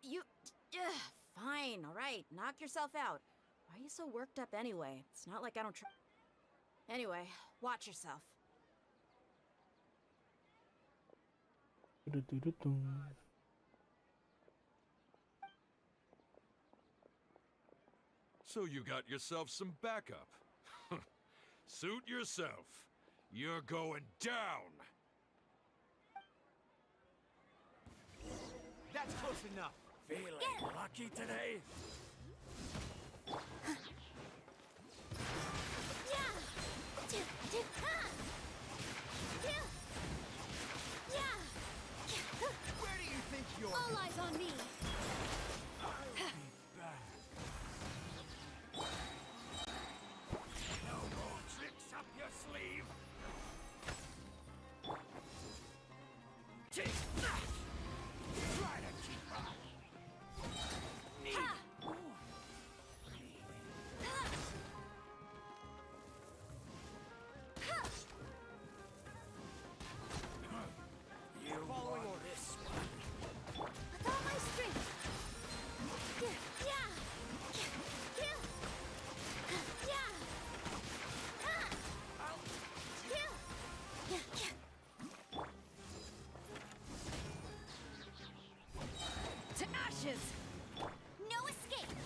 You... fine, alright. Knock yourself out. Why are you so worked up anyway? It's not like I don't try... Anyway, watch yourself. So you got yourself some backup. Suit yourself. You're going down. That's close enough. Feeling lucky today? Where do you think you're? All eyes on me. No more tricks up your sleeve. Take that! Try to keep up. You Following want orders. this one? With all my strength. To ashes! No escape.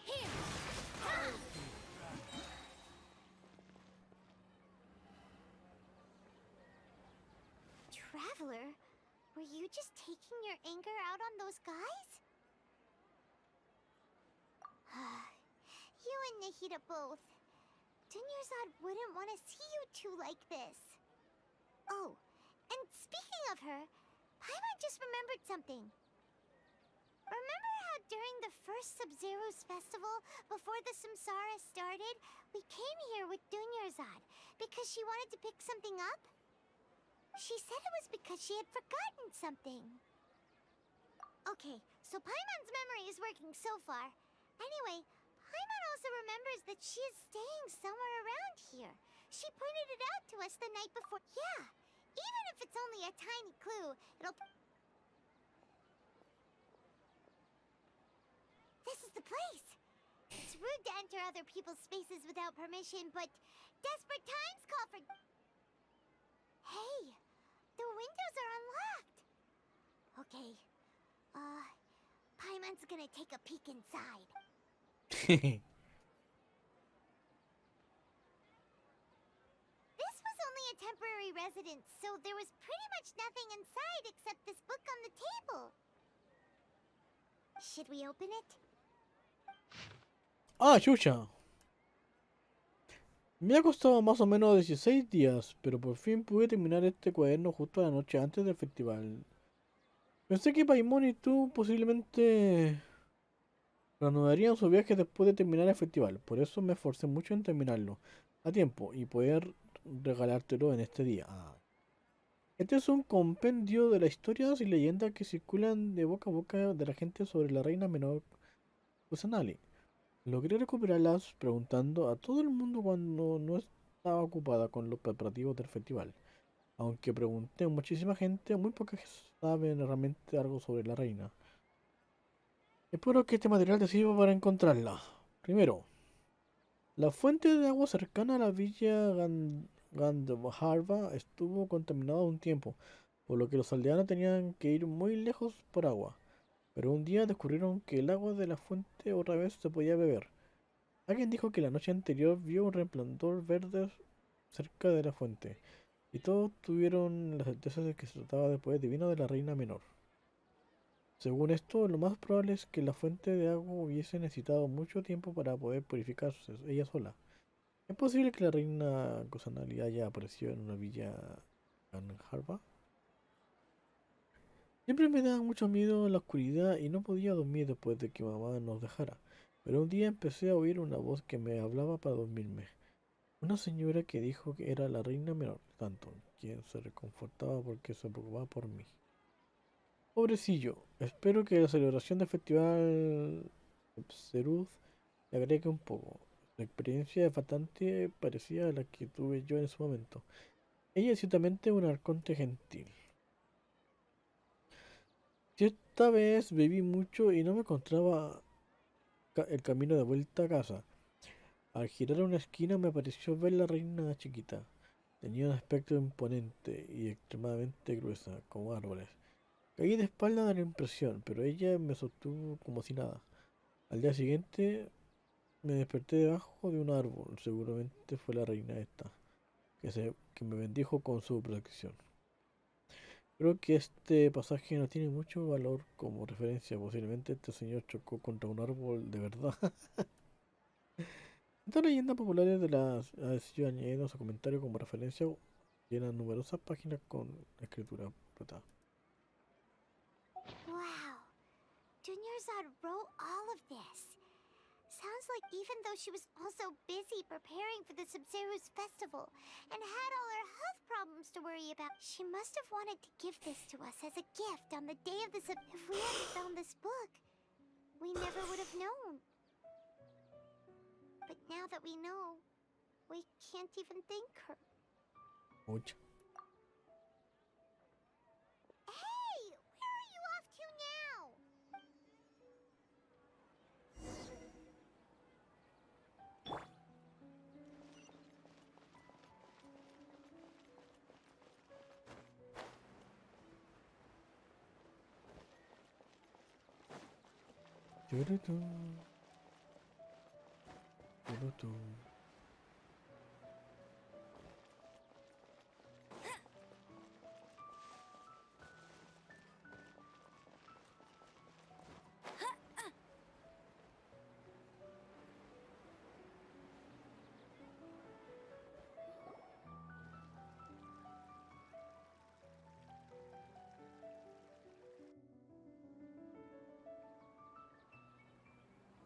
Here. Traveler, were you just taking your anger out on those guys? You and Nahida both. ZapTersZ wouldn't want to see you two like this. Oh, and speaking of her, Paimon just remembered something. Remember how during the first Sub-Zero's festival, before the Samsara started, we came here with ZapTersZ because she wanted to pick something up? She said it was because she had forgotten something. Okay, so Paimon's memory is working so far. Anyway, Paimon also remembers that she is staying somewhere around here. She pointed it out to us the night before. Yeah, even if it's only a tiny clue, it'll... This is the place. It's rude to enter other people's spaces without permission, but desperate times call for... Hey, the windows are unlocked. Okay, Paimon's gonna take a peek inside. This was only a temporary residence, so there was pretty much nothing inside except this book on the table. Should we open it? Ah, chucha. Me ha costado más o menos 16 días, pero por fin pude terminar este cuaderno justo la noche antes del festival. Pensé que Paimon y tú posiblemente reanudarían su viaje después de terminar el festival, por eso me esforcé mucho en terminarlo a tiempo y poder regalártelo en este día. Este es un compendio de las historias y leyendas que circulan de boca a boca de la gente sobre la reina menor Kusanali. Logré recuperarlas preguntando a todo el mundo cuando no estaba ocupada con los preparativos del festival. Aunque pregunté a muchísima gente, muy pocas saben realmente algo sobre la reina. Espero que este material te sirva para encontrarla. Primero, la fuente de agua cercana a la villa Gandharva estuvo contaminada un tiempo, por lo que los aldeanos tenían que ir muy lejos por agua. Pero un día descubrieron que el agua de la fuente otra vez se podía beber. Alguien dijo que la noche anterior vio un resplandor verde cerca de la fuente, y todos tuvieron la certeza de que se trataba del poder divino de la reina menor. Según esto, lo más probable es que la fuente de agua hubiese necesitado mucho tiempo para poder purificarse ella sola. ¿Es posible que la reina Kusanali haya aparecido en una villa Gandharva? Siempre me daba mucho miedo la oscuridad y no podía dormir después de que mamá nos dejara. Pero un día empecé a oír una voz que me hablaba para dormirme. Una señora que dijo que era la reina menor, tanto, quien se reconfortaba porque se preocupaba por mí. Pobrecillo, espero que la celebración del festival ZapTersZ le agregue un poco. La experiencia es bastante parecida a la que tuve yo en su momento. Ella es ciertamente un arconte gentil. Cierta vez bebí mucho y no me encontraba el camino de vuelta a casa. Al girar una esquina me pareció ver la reina chiquita. Tenía un aspecto imponente y extremadamente gruesa, como árboles. Caí de espalda de la impresión, pero ella me sostuvo como si nada. Al día siguiente me desperté debajo de un árbol. Seguramente fue la reina esta, que me bendijo con su protección. Creo que este pasaje no tiene mucho valor como referencia. Posiblemente este señor chocó contra un árbol de verdad. Estas leyendas populares de las sido añadidos a comentarios como referencia llenan numerosas páginas con escritura explotada. Wow. Dunyarzad wrote all of this. Sounds like even though she was also busy preparing for the ZapTersZ festival and had all her health problems to worry about, she must have wanted to give this to us as a gift on the day of the If we hadn't found this book, we never would have known. But now that we know, we can't even thank her. Mucho. Hey! Where are you off to now?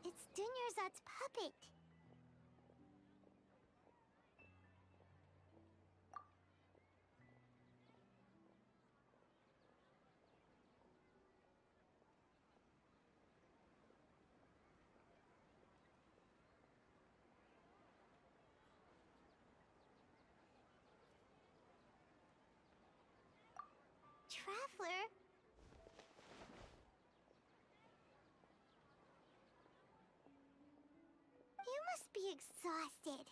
It's Dunyarzad's puppet. Traveler? be exhausted.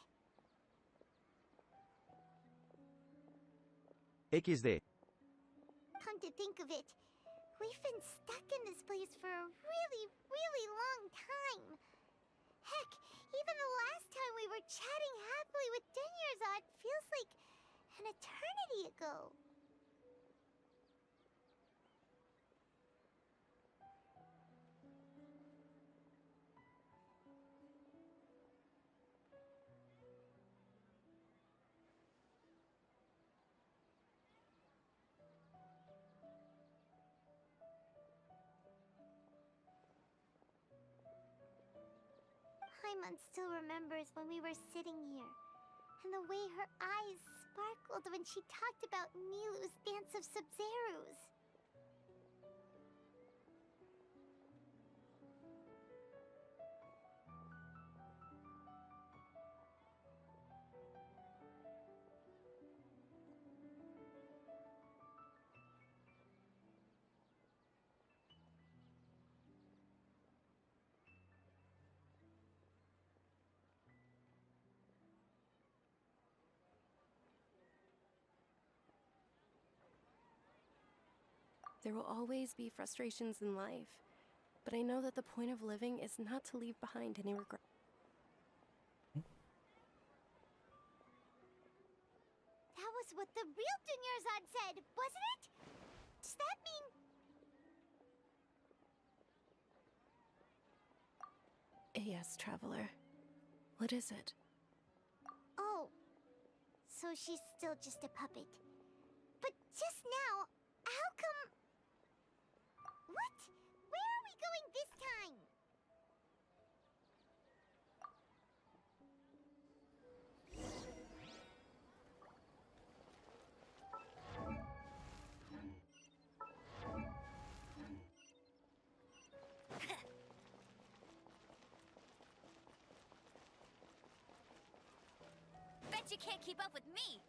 XD. Come to think of it, we've been stuck in this place for a really, really long time. Heck, even the last time we were chatting happily with Dunyarzad feels like an eternity ago. Paimon still remembers when we were sitting here, and the way her eyes sparkled when she talked about Milu's dance of Sub-Zerus. There will always be frustrations in life, but I know that the point of living is not to leave behind any regret. That was what the real Dunyarzad said, wasn't it? Does that mean... Yes, traveler. What is it? Oh, so she's still just a puppet. But just now, how come... What? Where are we going this time? Bet you can't keep up with me!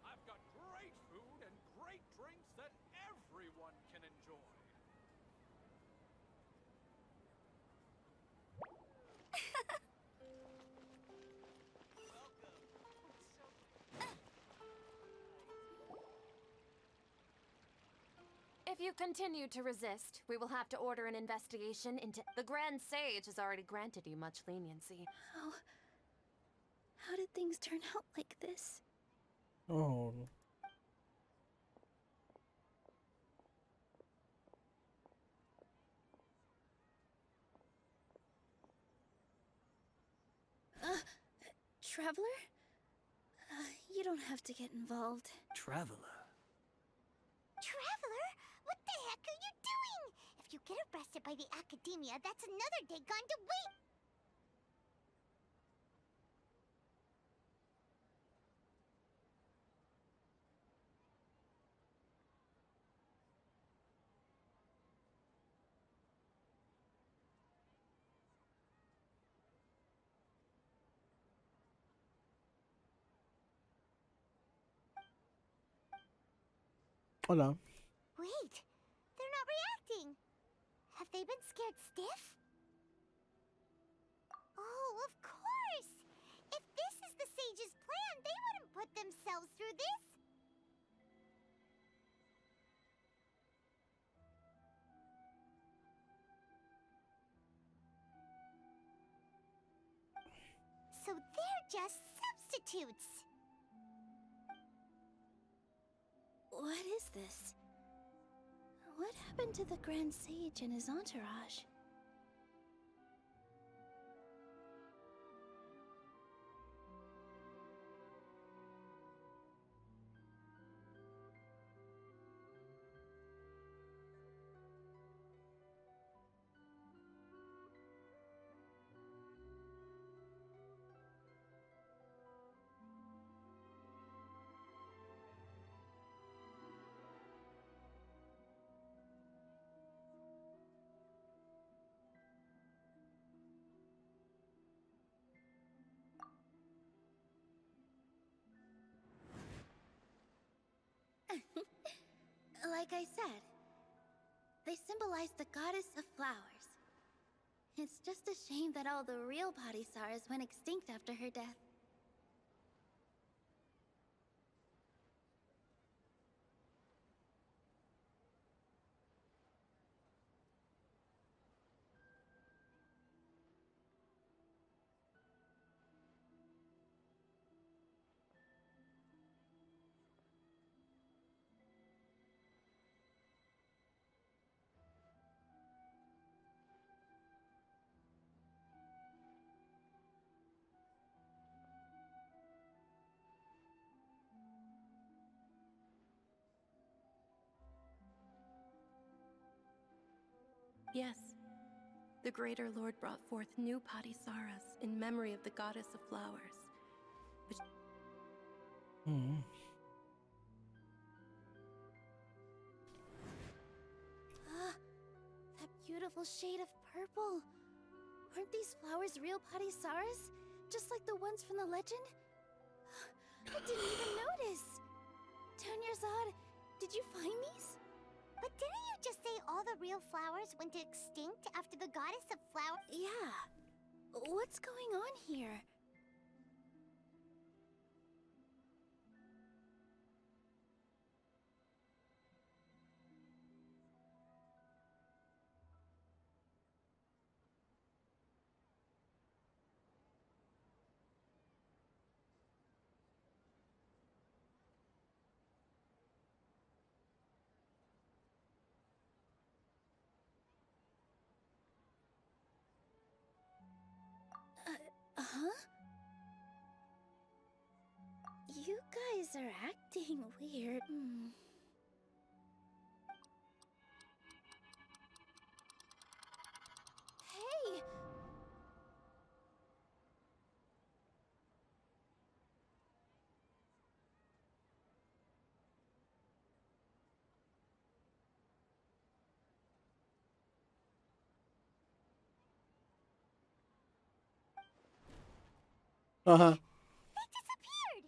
I've got great food and great drinks that everyone can enjoy. If you continue to resist, we will have to order an investigation into... The Grand Sage has already granted you much leniency. How did things turn out like this? Oh. Traveler? You don't have to get involved. Traveler? Traveler? What the heck are you doing? If you get arrested by the Academia, that's another day gone to waste. Hola. Wait, they're not reacting. Have they been scared stiff? Oh, of course! If this is the Sage's plan, they wouldn't put themselves through this. So they're just substitutes. What is this? What happened to the Grand Sage and his entourage? Like I said, they symbolize the goddess of flowers. It's just a shame that all the real Padisaras went extinct after her death. Yes. The Greater Lord brought forth new Padisaras in memory of the goddess of flowers. But that beautiful shade of purple. Aren't these flowers real Padisaras? Just like the ones from the legend? I didn't even notice. Tanyerzad, did you find these? But didn't you just say all the real flowers went extinct after the goddess of flowers? Yeah. What's going on here? Huh? You guys are acting weird. Hey! They disappeared!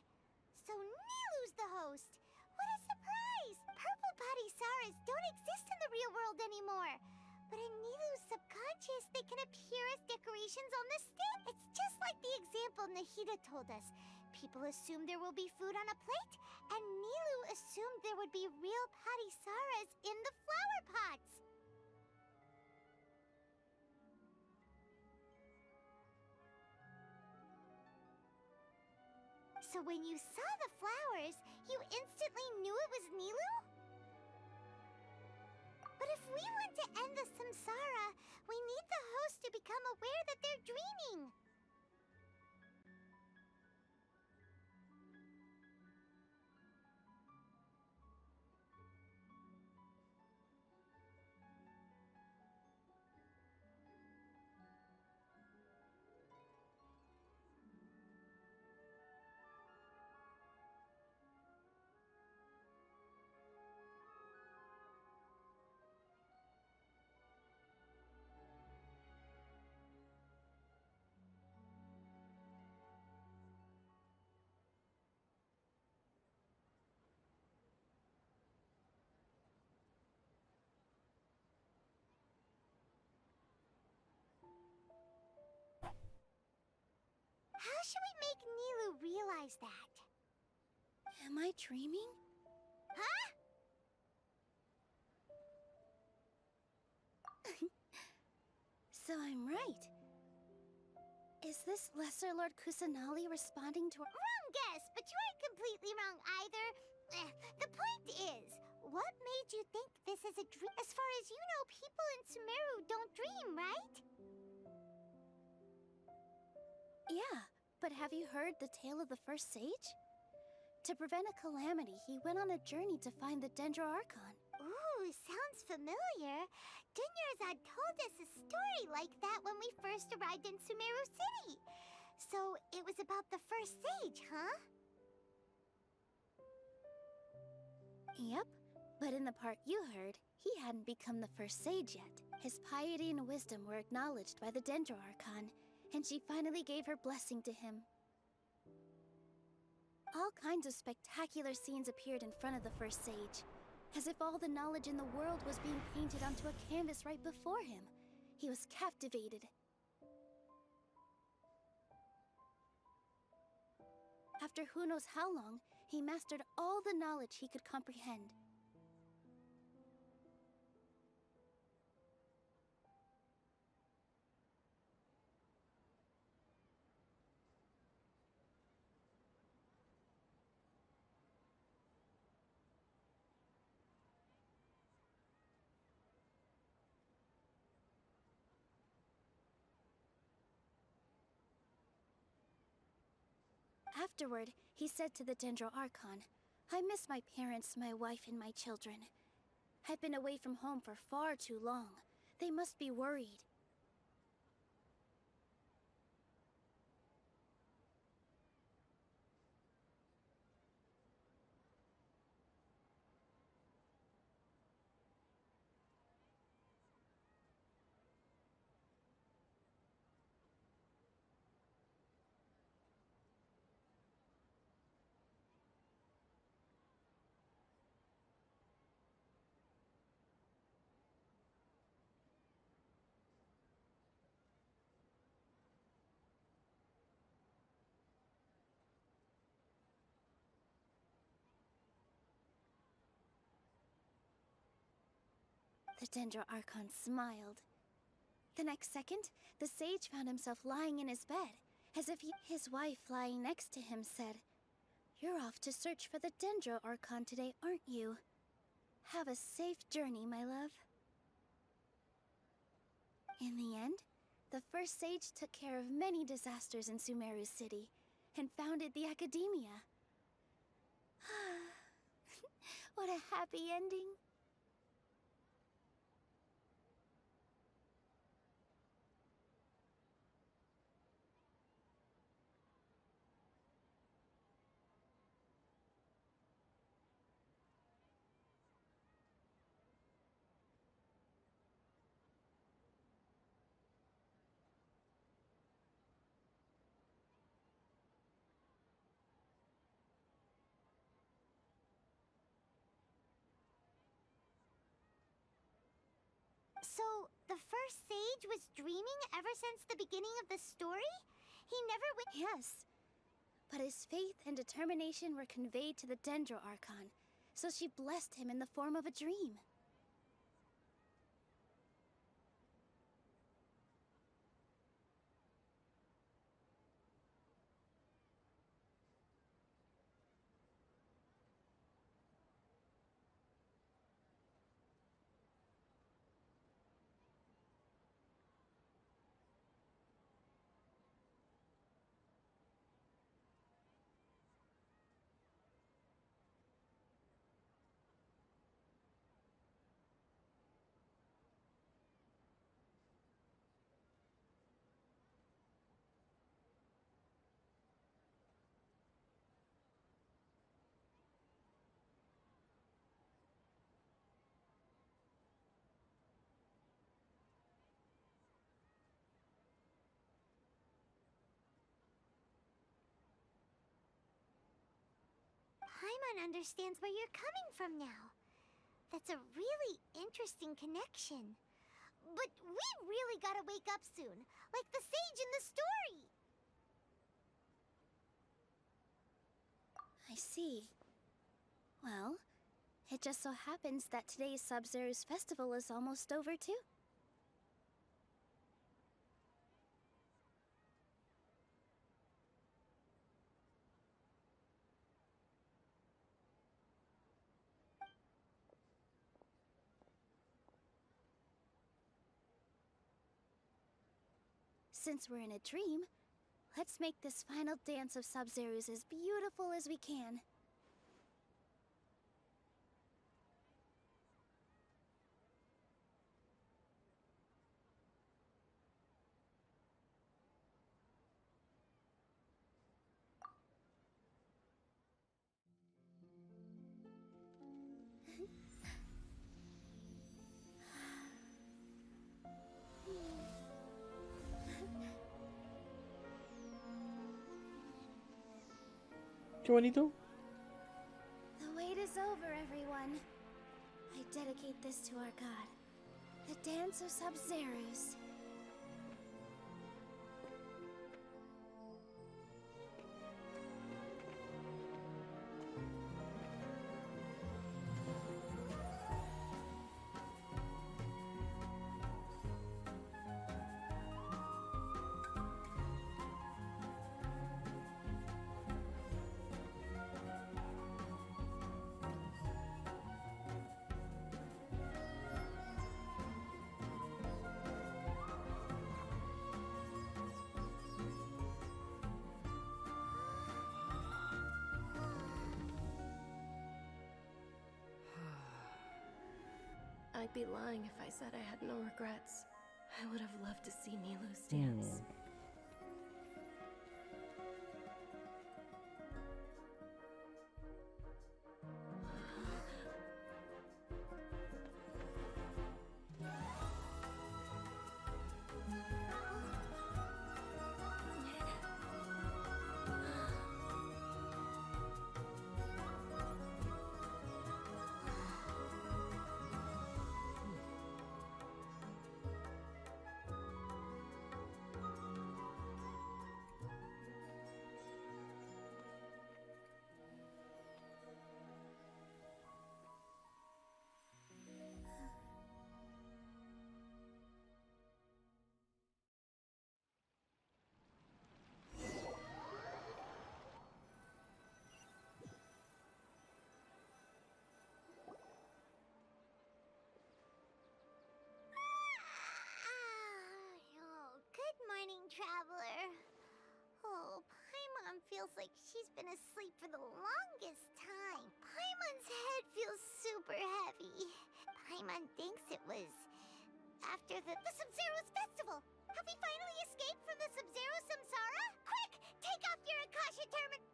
So Nilu's the host! What a surprise! Purple Padisaras don't exist in the real world anymore! But in Nilu's subconscious, they can appear as decorations on the stick! It's just like the example Nahida told us. People assumed there will be food on a plate, and Nilu assumed there would be real Padisaras in the flower pots! So when you saw the flowers, you instantly knew it was Nilu? But if we want to end the samsara, we need the host to become aware that they're dreaming. How should we make Nilu realize that? Am I dreaming? Huh? So I'm right. Is this Lesser Lord Kusanali responding to our— Wrong guess, but you aren't completely wrong either. The point is, what made you think this is a dream? As far as you know, people in Sumeru don't dream, right? Yeah, but have you heard the tale of the first sage? To prevent a calamity, he went on a journey to find the Dendro Archon. Ooh, sounds familiar. Dunyarzad told us a story like that when we first arrived in Sumeru City. So it was about the first sage, huh? Yep, but in the part you heard, he hadn't become the first sage yet. His piety and wisdom were acknowledged by the Dendro Archon, and she finally gave her blessing to him. All kinds of spectacular scenes appeared in front of the first sage, as if all the knowledge in the world was being painted onto a canvas right before him. He was captivated. After who knows how long, he mastered all the knowledge he could comprehend. Afterward, he said to the Dendro Archon, "I miss my parents, my wife, and my children. I've been away from home for far too long. They must be worried." The Dendro Archon smiled. The next second, the sage found himself lying in his bed, as if his wife lying next to him said, "You're off to search for the Dendro Archon today, aren't you? Have a safe journey, my love." In the end, the first sage took care of many disasters in Sumeru City, and founded the Academia. What a happy ending. So, the first sage was dreaming ever since the beginning of the story? He never went— Yes, but his faith and determination were conveyed to the Dendro Archon, so she blessed him in the form of a dream. Paimon understands where you're coming from now. That's a really interesting connection. But we really gotta wake up soon, like the sage in the story! I see. Well, it just so happens that today's Sub-Zero's festival is almost over too. Since we're in a dream, let's make this final dance of Sub-Zeros as beautiful as we can. Qué bonito. The wait is over, everyone. I dedicate this to our god, the dance of Sub-Zeros. I'd be lying if I said I had no regrets. I would have loved to see Nilou's dance. Traveler. Oh, Paimon feels like she's been asleep for the longest time. Paimon's head feels super heavy. Paimon thinks it was after the Sub-Zero's festival. Have we finally escaped from the Sub-Zero samsara? Quick, take off your Akasha termin.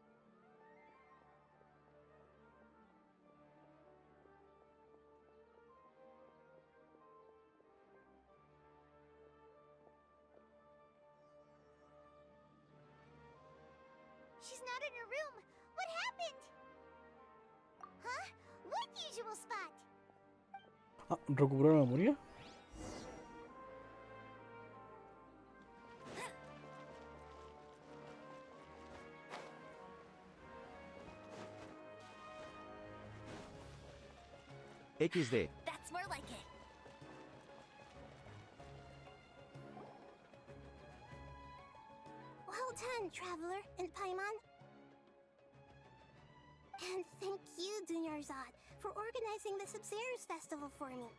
She's not in her room. What happened? Huh? What usual spot? Ah, ¿recuperó la memoria? XD. That's more like it. Well done, Traveler and Paimon. And thank you, ZapTersZ, for organizing the Sub-Zero's festival for me.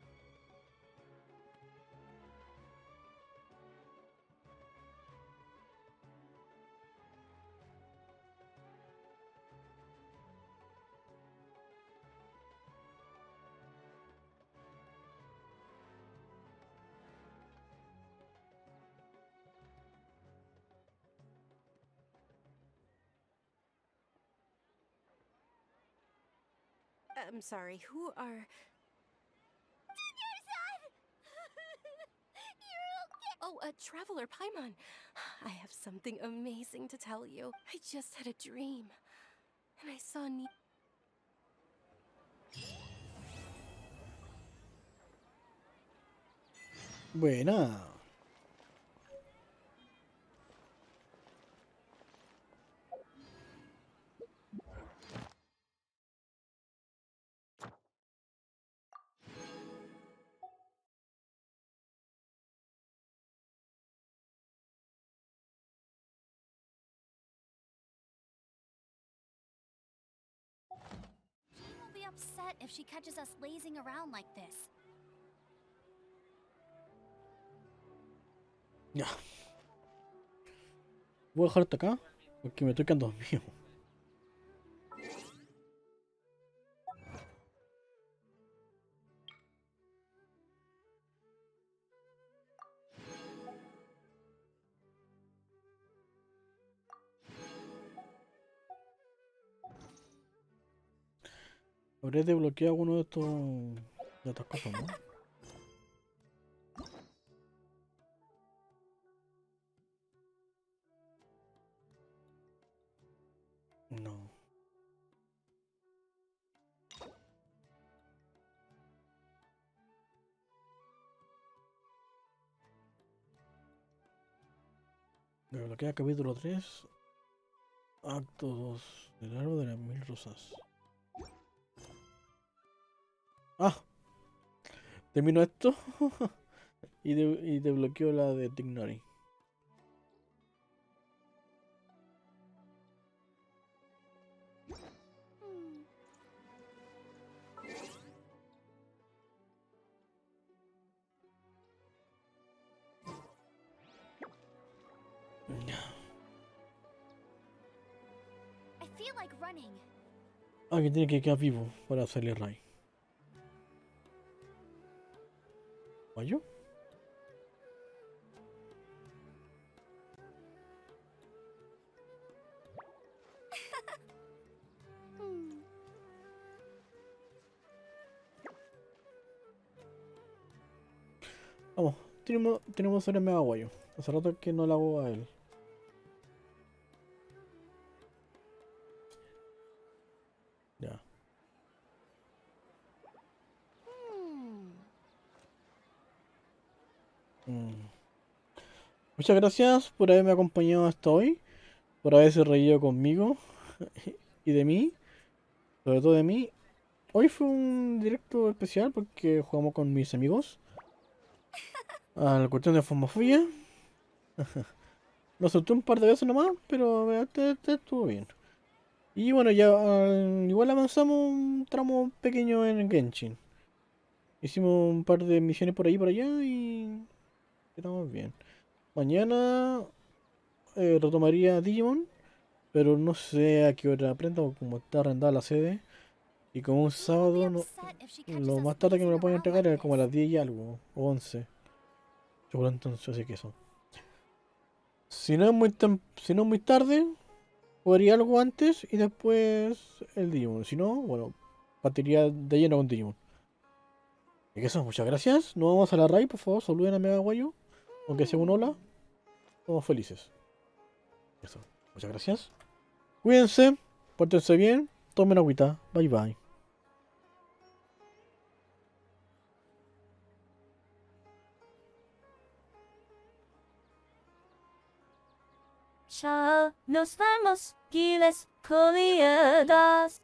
I'm sorry, who are... Oh, Traveler Paimon. I have something amazing to tell you. I just had a dream. And I saw Buena. She won't be upset if she catches us lazing around like this. Voy a dejar hasta acá porque me estoy quedando dormido. Habré desbloqueado alguno de estos de estas cosas, ¿no? No. Desbloquea capítulo 3, acto 2, el árbol de las 1000 rosas. Ah, termino esto y desbloqueo la de Tignori. I feel like running. Alguien tiene que quedar vivo para hacerle ray. ¿Mayo? Vamos, tenemos que hacer el mega guayo. Hace rato que no lo hago a él. Ya. Mm. Muchas gracias por haberme acompañado hasta hoy, por haberse reído conmigo y de mí, sobre todo de mí. Hoy fue un directo especial porque jugamos con mis amigos a la cuestión de Fomofobia. Nos soltó un par de veces nomás, pero estuvo bien. Y bueno, ya igual avanzamos un tramo pequeño en Genshin. Hicimos un par de misiones por ahí y por allá y estamos bien. Mañana retomaría Digimon, pero no sé a qué hora aprenda, porque como está arrendada la sede. Y como un sábado, lo más tarde que me lo pueden entregar es como a las 10 y algo, o 11. Yo por entonces, así que eso. Si no es si no es muy tarde, podría algo antes y después el Digimon. Si no, bueno, partiría de lleno con Digimon. Y que eso, muchas gracias. Nos vamos a la raid, por favor, saluden a Mega Guayo. Aunque sea un hola, somos felices. Eso, muchas gracias. Cuídense, pórtense bien, tomen agüita. Bye bye. Chao, nos vemos, Giles, colliadas.